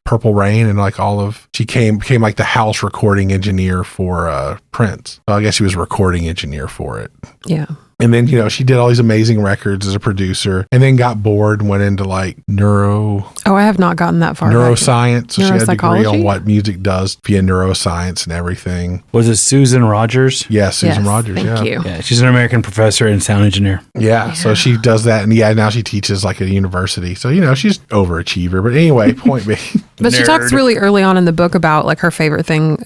Purple Rain and she became like the house recording engineer for Prince. So I guess she was a recording engineer for it. Yeah. And then, she did all these amazing records as a producer and then got bored and went into Oh, I have not gotten that far. Neuroscience. So she had a degree on Neuropsychology? what music does via neuroscience and everything. Was it Susan Rogers? Yeah, Susan Rogers. Thank you. Yeah, she's an American professor and sound engineer. Yeah, so she does that. And now she teaches at a university. So, she's overachiever. But anyway, point being. But she talks really early on in the book about her favorite thing.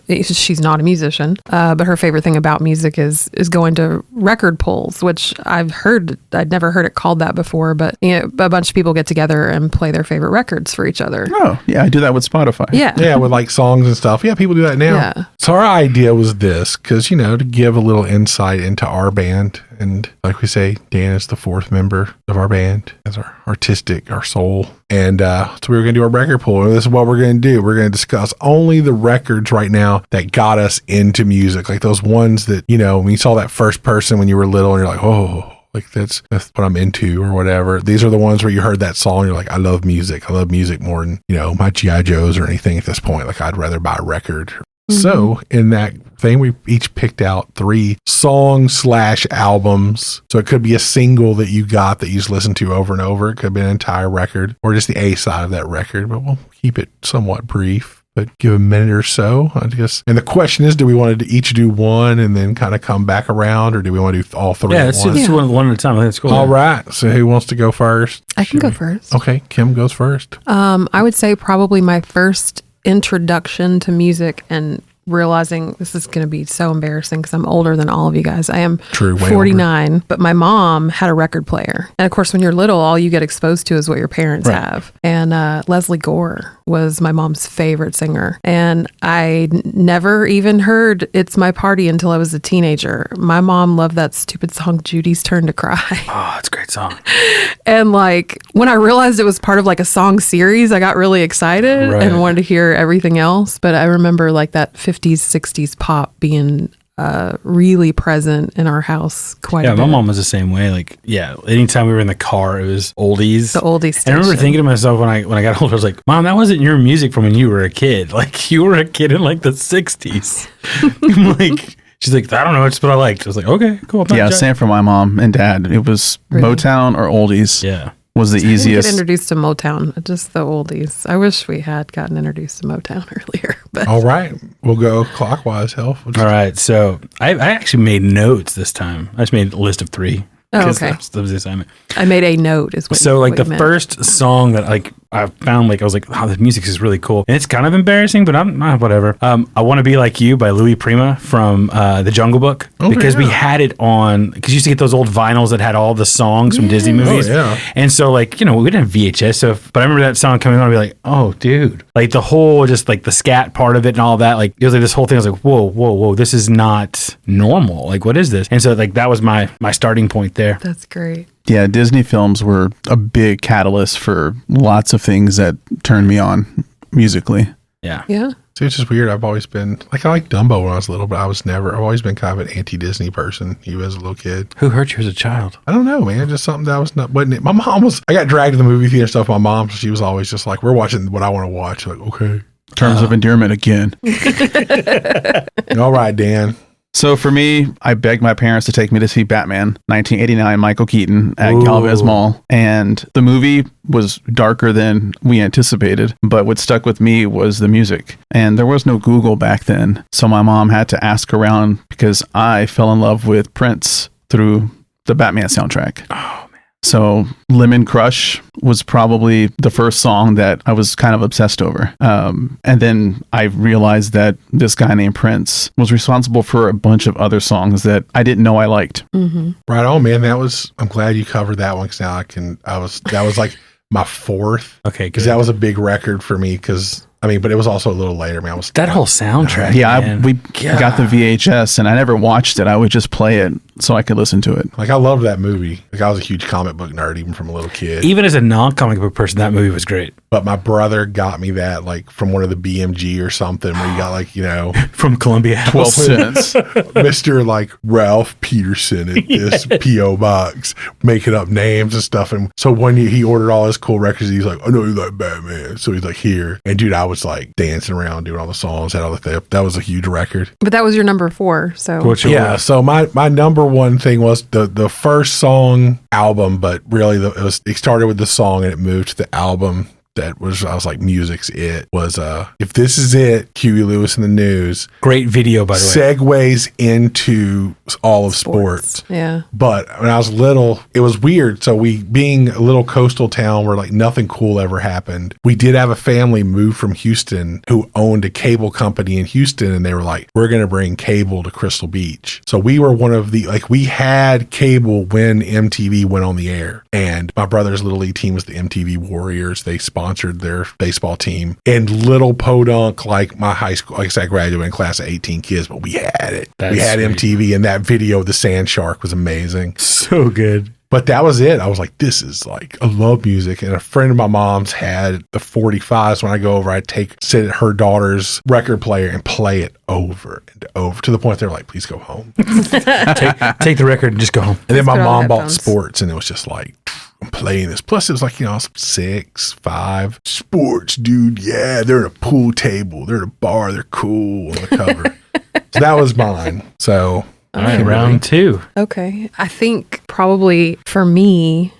She's not a musician, but her favorite thing about music is going to record pulls, which I'd never heard it called that before. But a bunch of people get together and play their favorite records for each other. Oh, yeah, I do that with Spotify. Yeah, with songs and stuff. Yeah, people do that now. Yeah. So our idea was this, because, to give a little insight into our band. And like we say, Dan is the fourth member of our band as our soul. And so we were going to do a record pool. And this is what we're going to do. We're going to discuss only the records right now that got us into music. Like those ones that, when you saw that first person when you were little and you're like, oh, that's what I'm into or whatever. These are the ones where you heard that song and you're like, I love music. I love music more than, my G.I. Joes or anything at this point. I'd rather buy a record. Mm-hmm. So in that thing, we each picked out 3 songs/albums. So it could be a single that you got that you just listen to over and over. It could be an entire record or just the A side of that record, but we'll keep it somewhat brief. But give a minute or so, I guess. And the question is, do we want to each do one and then kind of come back around, or do we want to do all 3 at once? Let's do one at a time. I think that's cool. All right. So who wants to go first? I can go first. Okay. Kim goes first. I would say probably my first introduction to music and realizing this is going to be so embarrassing because I'm older than all of you guys. I am 49, but my mom had a record player. And of course, when you're little, all you get exposed to is what your parents have. And Leslie Gore was my mom's favorite singer. And I never even heard It's My Party until I was a teenager. My mom loved that stupid song, Judy's Turn to Cry. Oh, it's a great song. And when I realized it was part of a song series, I got really excited and wanted to hear everything else. But I remember that 50s, 60s pop being really present in our house quite a bit. Yeah, my mom was the same way. Anytime we were in the car, it was oldies. The oldies station. And I remember thinking to myself when I got older, I was like, Mom, that wasn't your music from when you were a kid. You were a kid in the 60s. I'm she's like, I don't know, it's what I liked. I was like, okay, cool. Yeah, same for my mom and dad. It was Motown or oldies. Yeah. was the I didn't get easiest. introduced to Motown, just the oldies. I wish we had gotten introduced to Motown earlier. But All right. We'll go clockwise, Health. All right. So I actually made notes this time. I just made a list of 3. Oh, 'Cause okay. that was the assignment. I made a note. Is what So like what the you meant. first song that like I found, like I was like, oh, the music is really cool, and it's kind of embarrassing, but I'm whatever. I Want to Be Like You by Louis Prima from The Jungle Book, Oh, because we yeah. had it on, because you used to get those old vinyls that had all the songs from Disney movies. Oh, yeah. And so like, we didn't have VHS, so but I remember that song coming on and be like, oh dude, like the whole, just like the scat part of it and all that, like it was like this whole thing. I was like, whoa, this is not normal. Like, what is this? And so like that was my starting point there. That's great. Yeah, Disney films were a big catalyst for lots of things that turned me on musically. Yeah. Yeah. See, it's just weird. I've always been like, I liked Dumbo when I was little, but I've always been kind of an anti-Disney person, even as a little kid. Who hurt you as a child? I don't know, man. Just something that I was not, wasn't it? My mom was, I got dragged to the movie theater and stuff. My mom, she was always just like, we're watching what I want to watch. Like, okay. Terms of endearment again. All right, Dan. So for me, I begged my parents to take me to see Batman 1989, Michael Keaton at Ooh. Galvez Mall. And the movie was darker than we anticipated, but what stuck with me was the music. And there was no Google back then. So my mom had to ask around because I fell in love with Prince through the Batman soundtrack. So Lemon Crush was probably the first song that I was kind of obsessed over. And then I realized that this guy named Prince was responsible for a bunch of other songs that I didn't know I liked. Right on, man. I'm glad you covered that one because now that was like my 4th. Okay, Because good. that was a big record for me but it was also a little later, man. That whole soundtrack. Yeah, man. we got the VHS and I never watched it. I would just play it so I could listen to it. Like, I loved that movie. Like, I was a huge comic book nerd, even from a little kid. Even as a non-comic book person, that movie was great. But my brother got me that, like, from one of the BMG or something, where you got, like, From Columbia House. 12 cents. Mr. like Ralph Peterson at this P.O. box, making up names and stuff. And so one year he ordered all his cool records. He's like, I know you like Batman. So he's like, here. And dude, I was like dancing around, doing all the songs, had all the thing. That was a huge record. But that was your number 4. So What's your Yeah. So my number one thing was the first song album, but really it started with the song and it moved to the album. I was like, music's it. Was If This Is It, Huey Lewis and the News. Great video, by the way. Segues into all of sports. Yeah. But when I was little, it was weird. So we, being a little coastal town where like nothing cool ever happened, we did have a family move from Houston who owned a cable company in Houston. And they were like, we're going to bring cable to Crystal Beach. So we were one of we had cable when MTV went on the air. And my brother's Little League team was the MTV Warriors. They sponsored their baseball team. And little podunk, like my high school, like I said, I graduated in class of 18 kids, but we had it. That's we had sweet. MTV, and that video of the sand shark was amazing. So good. But that was it. I was like, this is like, I love music. And a friend of my mom's had the 45s. When I go over, I'd sit at her daughter's record player and play it over and over to the point they were like, please go home. Take the record and just go home. And then my put on mom bought headphones. sports, and it was just like, I'm playing this. Plus, it was like, I was 6, 5. Sports, dude. Yeah, they're at a pool table. They're at a bar. They're cool on the cover. So that was mine. So, All right, round 2. Okay. I think probably for me,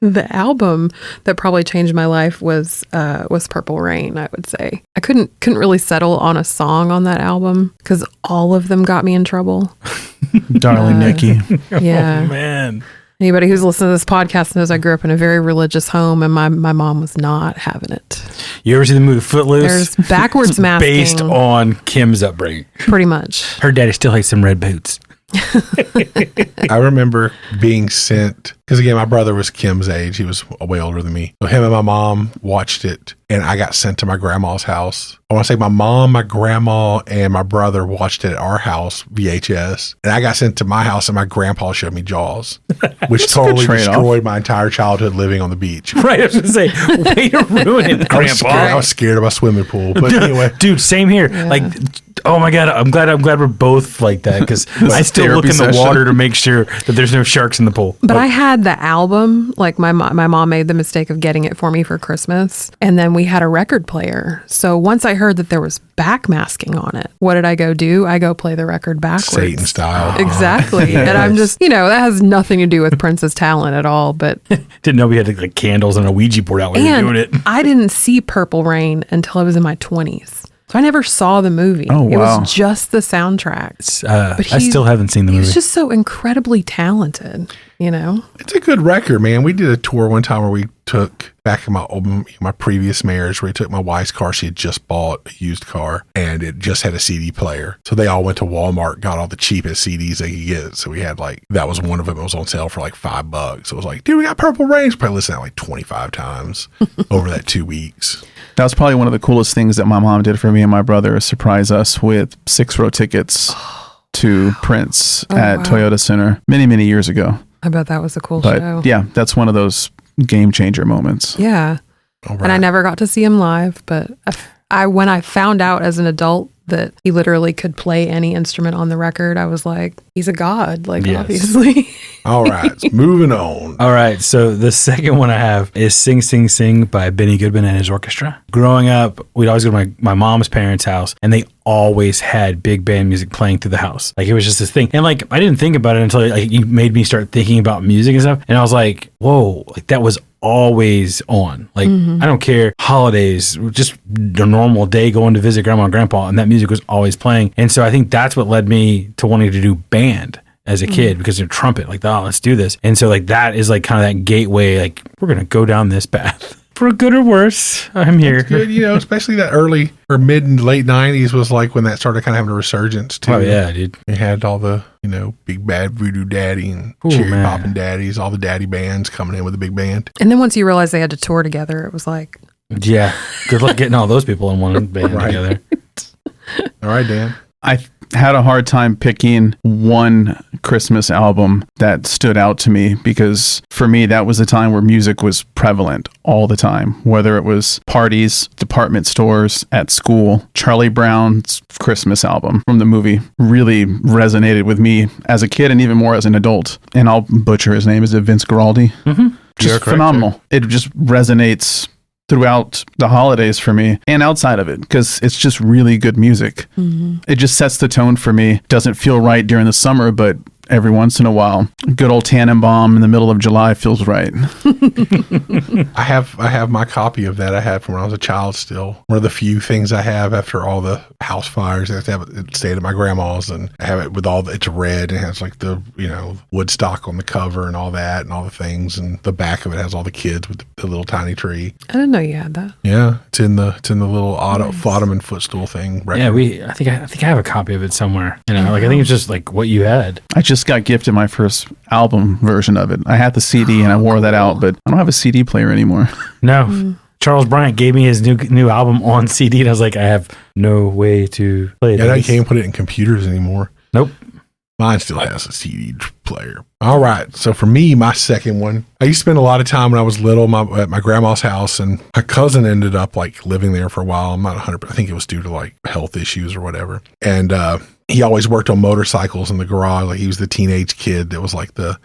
the album that probably changed my life was Purple Rain, I would say. I couldn't really settle on a song on that album because all of them got me in trouble. Darling Nikki. Yeah. Oh, man. Anybody who's listened to this podcast knows I grew up in a very religious home, and my mom was not having it. You ever see the movie Footloose? There's backwards masking. Based on Kim's upbringing. Pretty much. Her daddy still hates some red boots. I remember being sent, because again, my brother was Kim's age. He was way older than me. So him and my mom watched it, and I got sent to my grandma's house. I want to say my mom, my grandma, and my brother watched it at our house, VHS. And I got sent to my house, and my grandpa showed me Jaws, which totally trade-off. destroyed my entire childhood living on the beach. Right, I was going to say, way to ruin it, I was Grandpa. scared of my swimming pool. But anyway, Dude, same here. Yeah. Like, Oh my God. I'm glad we're both like that because I still look in the therapy water to make sure that there's no sharks in the pool. But I had the album, like my mom made the mistake of getting it for me for Christmas. And then we had a record player. So once I heard that there was backmasking on it, what did I go do? I go play the record backwards. Satan style. Exactly. And I'm just, that has nothing to do with Prince's talent at all. But Didn't know we had like candles and a Ouija board out while we were doing it. I didn't see Purple Rain until I was in my 20s. So I never saw the movie. Oh, wow. It was just the soundtrack. I still haven't seen the movie. He's just so incredibly talented, It's a good record, man. We did a tour one time where we took back in my previous marriage, where we took my wife's car. She had just bought a used car and it just had a CD player. So they all went to Walmart, got all the cheapest CDs they could get. So we had that was one of them. It was on sale for like $5. So it was like, dude, we got Purple Rain. Probably listened to it like 25 times over that 2 weeks. That was probably one of the coolest things that my mom did for me and my brother, is surprise us with 6-row tickets to Prince at Toyota Center many, many years ago. I bet that was a cool But show. yeah, that's one of those game changer moments. Yeah. All right. And I never got to see him live, but when I found out as an adult that he literally could play any instrument on the record, I was like, he's a god, Yes. obviously. All right. Moving on. All right, so the second one I have is Sing, Sing, Sing by Benny Goodman and his orchestra. Growing up, we'd always go to my mom's parents' house, and they always had big band music playing through the house. Like, it was just this thing. And I didn't think about it until you made me start thinking about music and stuff. And I was like, whoa, that was always on. I don't care, holidays, just a normal day going to visit grandma and grandpa, and that music was always playing. And so I think that's what led me to wanting to do band as a kid, because they're trumpet, let's do this. And so that is kind of that gateway, we're going to go down this path. For good or worse, I'm here. It's good, especially that early or mid and late 90s was when that started kind of having a resurgence too. Oh yeah, dude. You had all the, Big Bad Voodoo Daddy and Ooh, Cherry man. Poppin' Daddies, all the daddy bands coming in with a big band. And then once you realize they had to tour together, it was like, Yeah. Good luck getting all those people in one band Right. together. All right, Dan. I had a hard time picking one Christmas album that stood out to me, because for me, that was the time where music was prevalent all the time, whether it was parties, department stores, at school. Charlie Brown's Christmas album from the movie really resonated with me as a kid and even more as an adult. And I'll butcher his name. Is it Vince Guaraldi? Mm-hmm. You're Just correct, phenomenal. It just resonates throughout the holidays for me and outside of it, because it's just really good music. It just sets the tone for me. Doesn't feel right during the summer, but every once in a while, good old Tannenbaum in the middle of July feels right. I have my copy of that I had from when I was a child still. One of the few things I have after all the house fires. I have to have it stayed at my grandma's, and I have it with it's red and it has the, Woodstock on the cover and all that and all the things. And the back of it has all the kids with the little tiny tree. I didn't know you had that. Yeah. It's in the little Ottoman footstool thing. Record. Yeah, I think I have a copy of it somewhere. I think it's just what you had. I just got gifted my first album version of it. I had the CD and I wore that out, but I don't have a CD player anymore. No. Charles Bryant gave me his new album on CD, and I was like, I have no way to play it. Yeah, you can't put it in computers anymore. Nope. Mine still has a CD player. All right. So for me, my second one, I used to spend a lot of time when I was little at my grandma's house, and my cousin ended up living there for a while. I'm not 100%. I think it was due to health issues or whatever. And, he always worked on motorcycles in the garage. He was the teenage kid that was the,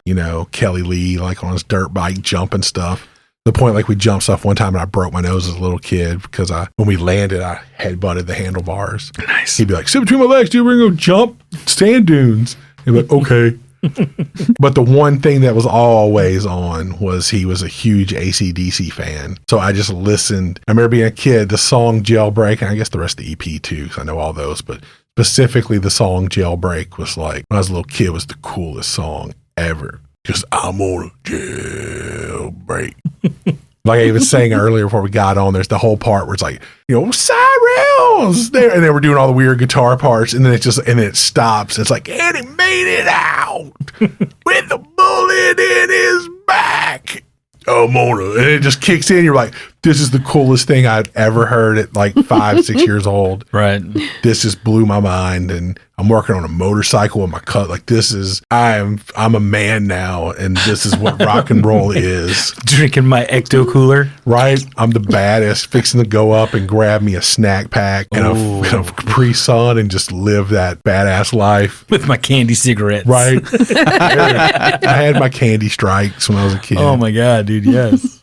Kelly Lee, on his dirt bike jumping stuff. The point, we jumped stuff one time and I broke my nose as a little kid because when we landed, I headbutted the handlebars. Nice. He'd be like, sit between my legs, dude, we're going to go jump sand dunes. He'd be like, okay. But the one thing that was always on was he was a huge AC/DC fan. So I just listened. I remember being a kid, the song Jailbreak, and I guess the rest of the EP too, because I know all those, but specifically the song Jailbreak was when I was a little kid, was the coolest song ever. Just, I'm on a jailbreak. Like I even saying earlier before we got on, there's the whole part where it's side rails there, and they were doing all the weird guitar parts, and then it stops. It's and he made it out with the bullet in his back. I'm on it, and it just kicks in. You're like, this is the coolest thing I've ever heard at 5, 6 years old. Right. This just blew my mind, and I I'm working on a motorcycle in my cut. Like I'm a man now, and this is what rock and roll is. Drinking my ecto cooler. Right? I'm the baddest, fixing to go up and grab me a snack pack and a Capri Sun and just live that badass life. With my candy cigarettes. Right? I had my candy strikes when I was a kid. Oh my God, dude. Yes.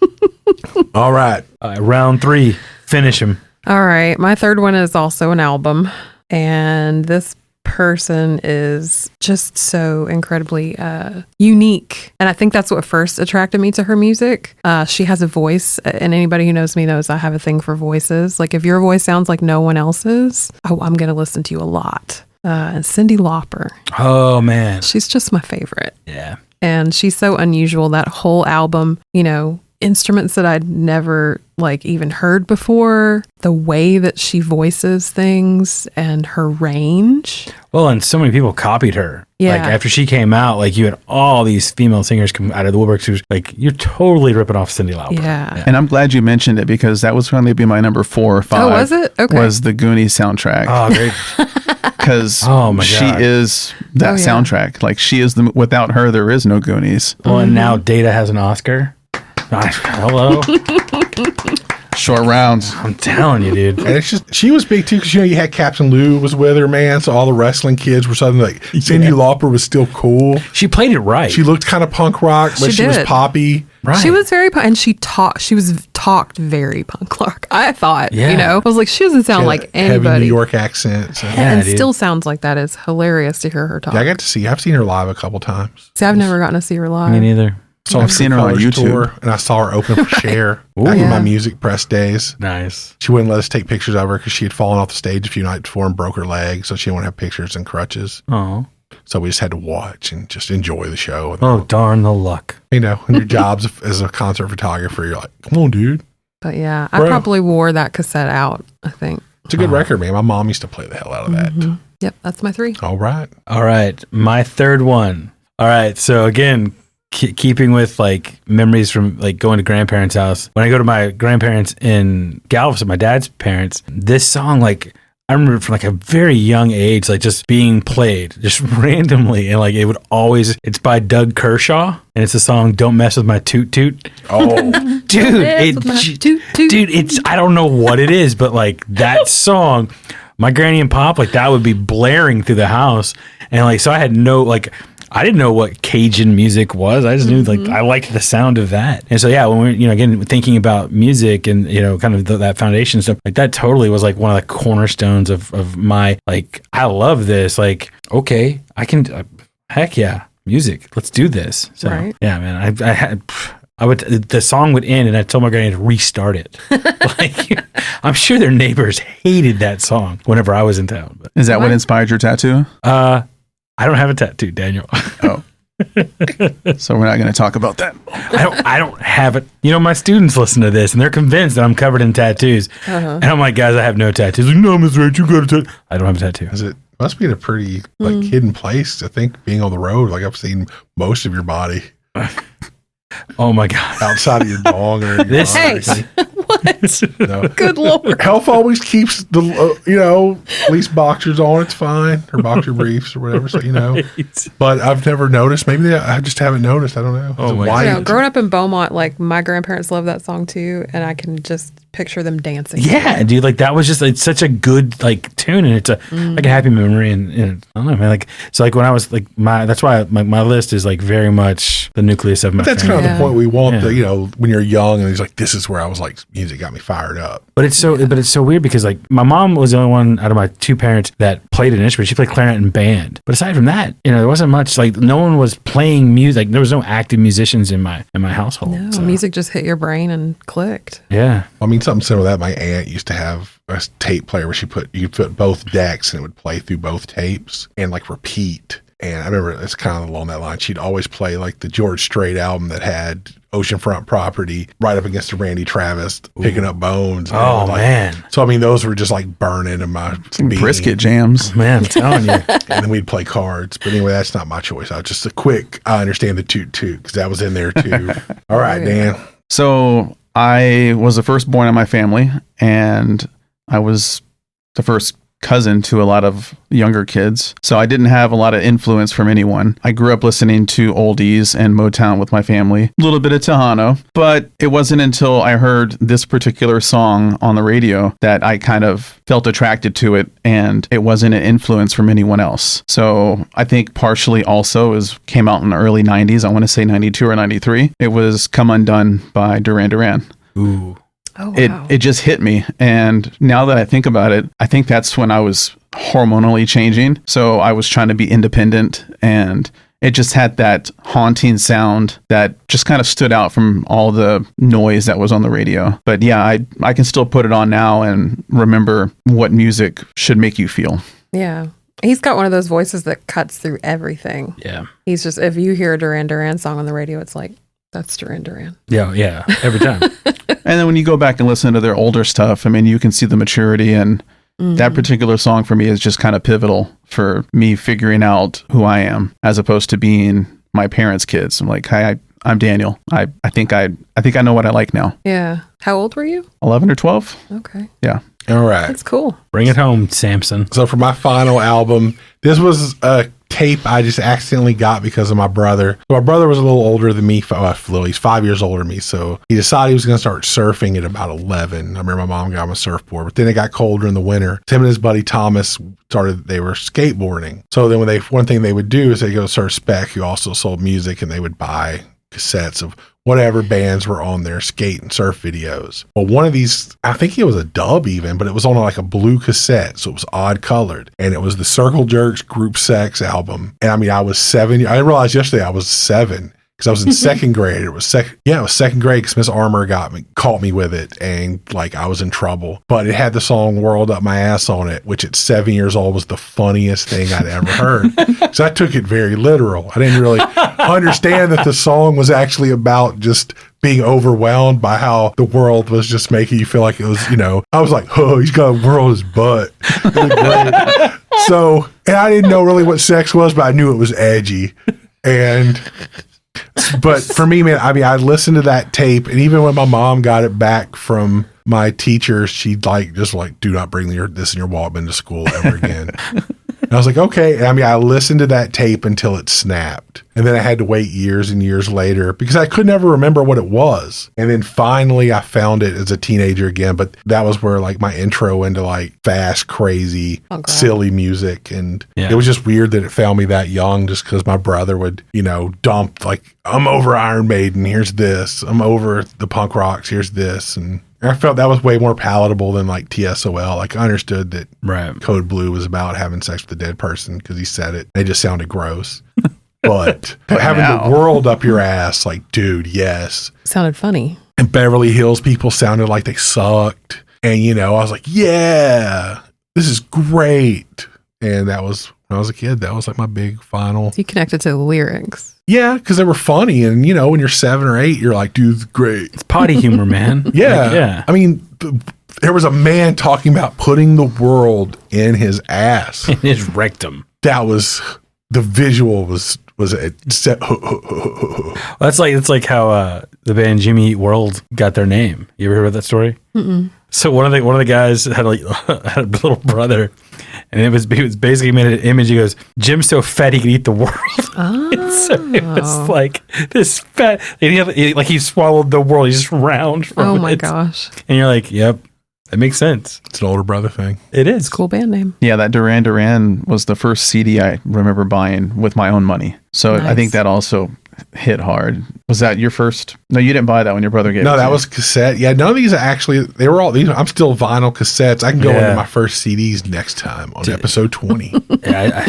All right. Round 3. Finish him. All right. My third one is also an album. And this person is just so incredibly unique. And I think that's what first attracted me to her music. She has a voice, and anybody who knows me knows I have a thing for voices. Like if your voice sounds like no one else's, I'm going to listen to you a lot. And Cyndi Lauper. Oh, man. She's just my favorite. Yeah. And she's so unusual. That whole album, instruments that I'd never even heard before, the way that she voices things and her range. Well, and so many people copied her. Yeah. Like after she came out, like you had all these female singers come out of the woodwork. She was like, you're totally ripping off Cyndi Lauper. Yeah. And I'm glad you mentioned it because that was going to be my number 4 or 5. Oh, was it? Okay. Was the Goonies soundtrack. Oh, great. Because Oh, my she God. is that Oh, yeah. soundtrack. Like she is without her, there is no Goonies. Well, and now Data has an Oscar. Hello. Short rounds. I'm telling you, dude. And it's just, she was big too because, you had Captain Lou was with her, man. So all the wrestling kids were suddenly like, Cyndi Lauper was still cool. She played it right. She looked kind of punk rock, but She she was did. poppy. right. She was very, and she was talked very punk rock. I thought, Yeah. I was like, she doesn't sound like Heavy anybody. New York accent. So. Yeah, and dude. still sounds like that. Is hilarious to hear her talk. Yeah, I've seen her live a couple times. See, I've never gotten to see her live. Me neither. So I've seen her on YouTube. and I saw her open for Cher back in Yeah. my music press days. Nice. She wouldn't let us take pictures of her because she had fallen off the stage a few nights before and broke her leg, so she didn't want to have pictures and crutches. Oh. So we just had to watch and just enjoy the show. And, Oh, darn the luck. and your jobs as a concert photographer, you're like, come on, dude. But yeah, I Bro. probably wore that cassette out, I think. It's a good record, man. My mom used to play the hell out of that. Yep, that's my 3. All right. All right. My third one. All right. So again, keeping with memories from going to grandparents' house. When I go to my grandparents in Galveston, my dad's parents, this song, I remember from a very young age, just being played just randomly. And it would always, it's by Doug Kershaw and it's the song Don't Mess With My Toot Toot. Oh, Dude, Toot Toot. dude, it's, I don't know what it is, but that song, my granny and pop, that would be blaring through the house. And so I had I didn't know what Cajun music was. I just knew I liked the sound of that. And so, yeah, when we're, again, thinking about music and, kind of that foundation stuff, that totally was one of the cornerstones of my, I love this. Okay, I can, heck yeah, music. Let's do this. So, Right. yeah, man, the song would end and I told my granny to restart it. I'm sure their neighbors hated that song whenever I was in town. But Is that what inspired your tattoo? I don't have a tattoo, Daniel. Oh. So we're not going to talk about that. I don't have it. My students listen to this and they're convinced that I'm covered in tattoos. And I'm like, guys, I have no tattoos. No, Miss Rach, you got a tattoo. I don't have a tattoo. is it? Must be in a pretty hidden place. I think being on the road, I've seen most of your body Oh my God. outside of your dong or your This- arm. Hey, what? No. Good Lord. Health always keeps the at least boxers on. It's fine, or boxer briefs or whatever. So but I've never noticed. Maybe I just haven't noticed. I don't know. Oh, Is it my white? Growing up in Beaumont, my grandparents love that song too, and I can just picture them dancing. Yeah, dude, that was just it's such a good tune, and it's a a happy memory, and I don't know, man. So when I was that's why my list is very much the nucleus of my. But that's family. kind of the point we want. Yeah. When you're young, and he's like, this is where I was music got me fired up. But it's so weird because my mom was the only one out of my two parents that played an instrument. She played clarinet in band. But aside from that, there wasn't much no one was playing music. There was no active musicians in my household. No, so. music just hit your brain and clicked. Yeah. I mean, something similar to that. My aunt used to have a tape player where you put both decks and it would play through both tapes and repeat. And I remember it's kind of along that line. She'd always play the George Strait album that had Oceanfront Property right up against the Randy Travis Picking Up Bones. Oh, man. So, I mean, those were just burning in my being. Brisket jams. Man, I'm telling you. And then we'd play cards. But anyway, that's not my choice. Just a quick, I understand the toot toot because that was in there too. All right, Dan. So I was the firstborn in my family, and I was the first cousin to a lot of younger kids. So I didn't have a lot of influence from anyone. I grew up listening to oldies and Motown with my family, a little bit of Tejano, but it wasn't until I heard this particular song on the radio that I kind of felt attracted to it, and it wasn't an influence from anyone else. So I think partially also came out in the early 90s. I want to say 92 or 93. It was Come Undone by Duran Duran. Ooh. Oh, wow. It just hit me. And now that I think about it, I think that's when I was hormonally changing. So I was trying to be independent, and it just had that haunting sound that just kind of stood out from all the noise that was on the radio. But yeah, I can still put it on now and remember what music should make you feel. Yeah. He's got one of those voices that cuts through everything. Yeah. He's just, if you hear a Duran Duran song on the radio, it's like, that's Duran Duran. Yeah. Every time. And then when you go back and listen to their older stuff, I mean, you can see the maturity, and that particular song for me is just kind of pivotal for me figuring out who I am as opposed to being my parents' kids. I'm like, hi, I'm Daniel. I think I know what I like now. Yeah. How old were you? 11 or 12. Okay. Yeah. All right. That's cool. Bring it home, Samson. So for my final album, this was a tape I just accidentally got because of my brother. So my brother was a little older than me. He's 5 years older than me. So he decided he was going to start surfing at about 11. I remember my mom got him a surfboard, but then it got colder in the winter. Tim and his buddy Thomas they were skateboarding. So then one thing they would do is they go to Surf Spec, who also sold music, and they would buy cassettes of whatever bands were on their skate and surf videos. Well, one of these, I think it was a dub even, but it was on like a blue cassette, so it was odd colored. And it was the Circle Jerks Group Sex album. And I mean, I was 7. I realized yesterday I was 7 because I was in second grade. It was second grade because Miss Armour caught me with it, and like I was in trouble. But it had the song Whirled Up My Ass on it, which at 7 years old was the funniest thing I'd ever heard. So I took it very literal. I didn't really understand that the song was actually about just being overwhelmed by how the world was just making you feel like it was, I was like, oh, he's got to whirl his butt. It was great. So, and I didn't know really what sex was, but I knew it was edgy. But for me, man, I mean, I listened to that tape, and even when my mom got it back from my teacher, she'd just do not bring this in your Walkman to school ever again. And I was like, okay. And I mean, I listened to that tape until it snapped. And then I had to wait years and years later because I could never remember what it was. And then finally I found it as a teenager again. But that was where like my intro into like fast, crazy, silly music. And it was just weird that it found me that young just because my brother would, dump like, I'm over Iron Maiden, here's this. I'm over the punk rocks, here's this. And I felt that was way more palatable than like TSOL. Like I understood that Code Blue was about having sex with a dead person because he said it. It just sounded gross. But having the world up your ass, like, dude, yes. Sounded funny. And Beverly Hills people sounded like they sucked. And, I was like, yeah, this is great. And that was, when I was a kid, that was like my big final. You connected to the lyrics. Yeah, because they were funny. And, when you're 7 or 8, you're like, dude, it's great. It's potty humor, man. Yeah. I mean, there was a man talking about putting the world in his ass. In his rectum. That was, the visual was it's like how the band Jimmy Eat World got their name. You ever heard about that story? Mm-mm. So one of the guys had a little brother, and it was basically made an image. He goes, "Jim's so fat he could eat the world." Oh. And so it was like this fat, like he swallowed the world. He's just round from Oh my it. gosh! And you're like, "Yep, that makes sense." It's an older brother thing. It is. Cool band name. Yeah, that Duran Duran was the first CD I remember buying with my own money. So Nice. I think that also hit hard. Was that your first? No, you didn't buy that when your brother gave it No, to that you. was cassette. Yeah, none of these they were all these. I'm still vinyl cassettes. I can go into my first CDs next time on episode 20. Yeah,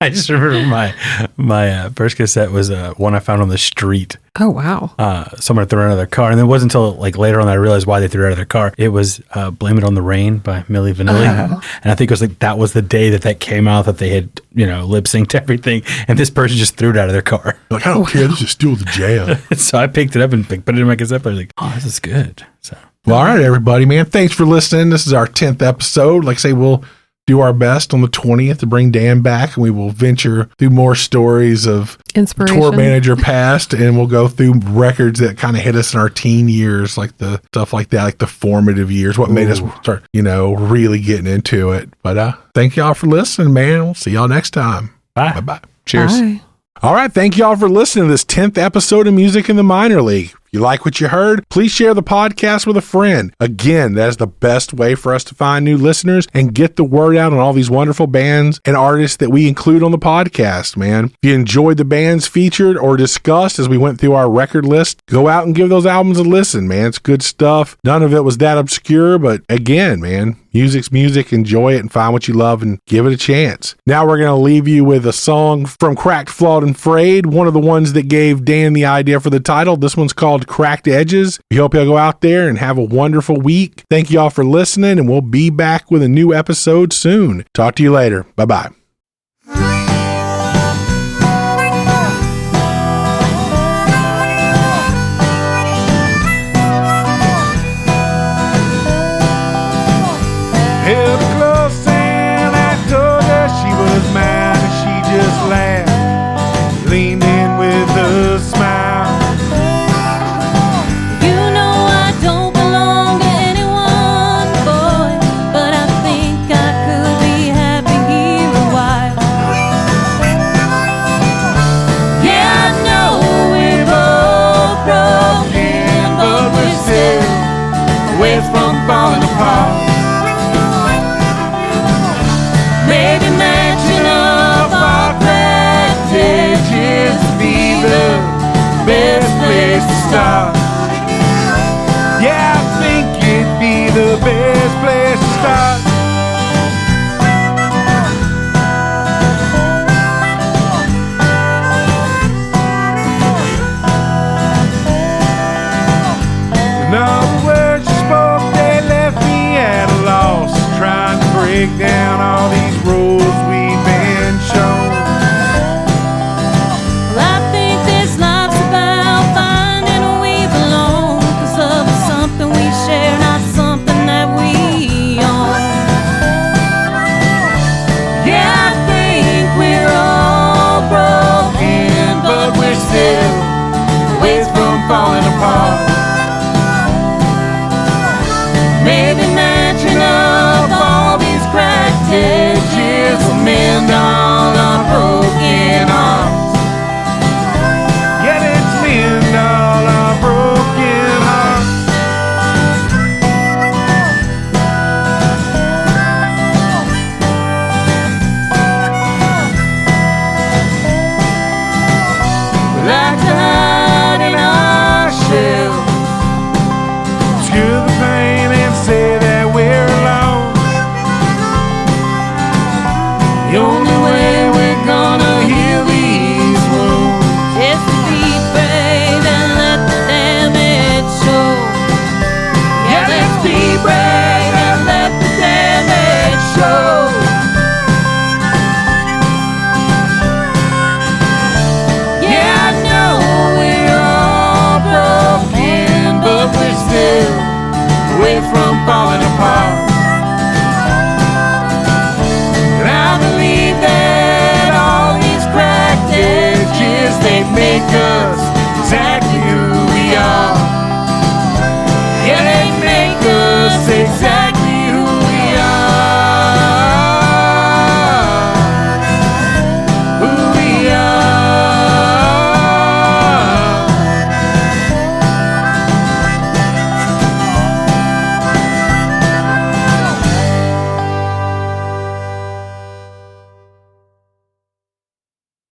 I just remember my first cassette was one I found on the street. Oh wow! Someone threw it out of their car, and it wasn't until like later on that I realized why they threw it out of their car. It was "Blame It on the Rain" by Milli Vanilli, and I think it was like that was the day that came out that they had lip synced everything, and this person just threw it out of their car. Like, I don't care. This is still the jam. So I picked it up and put it in my cassette player. Like, oh, this is good. So Well, all right, everybody, man. Thanks for listening. This is our 10th episode. Like I say, we'll do our best on the 20th to bring Dan back, and we will venture through more stories of Inspiration. tour manager past, and we'll go through records that kind of hit us in our teen years, like the stuff like that, like the formative years, what made us start, really getting into it. But thank y'all for listening, man. We'll see y'all next time. Bye. Bye-bye. Cheers. Bye. All right. Thank y'all for listening to this 10th episode of Music in the Minor League. If you like what you heard, please share the podcast with a friend. Again, that is the best way for us to find new listeners and get the word out on all these wonderful bands and artists that we include on the podcast, man. If you enjoyed the bands featured or discussed as we went through our record list, go out and give those albums a listen, man. It's good stuff. None of it was that obscure, but again, man, music's music. Enjoy it and find what you love and give it a chance. Now we're going to leave you with a song from Cracked, Flawed, and Frayed, one of the ones that gave Dan the idea for the title. This one's called Cracked Edges. We hope y'all go out there and have a wonderful week. Thank y'all for listening, and we'll be back with a new episode soon. Talk to you later. Bye-bye. Held her close and I told her she was mine, and she just laughed, leaned in with a smile. You know I don't belong to anyone, boy, but I think I could be happy here a while. Yeah, I know we're both broken, but we're still away from falling apart. maybe matching up our cracked edges to be the Best place to start. Yeah, I think it'd be the best place to start. And all the words you spoke, they left me at a loss, trying to break down all these rules we've been shown. Well, I think this life's about finding where we belong, 'cause love is something we share, not something that we own. Yeah, I think we're all broken, but we're still ways from falling apart.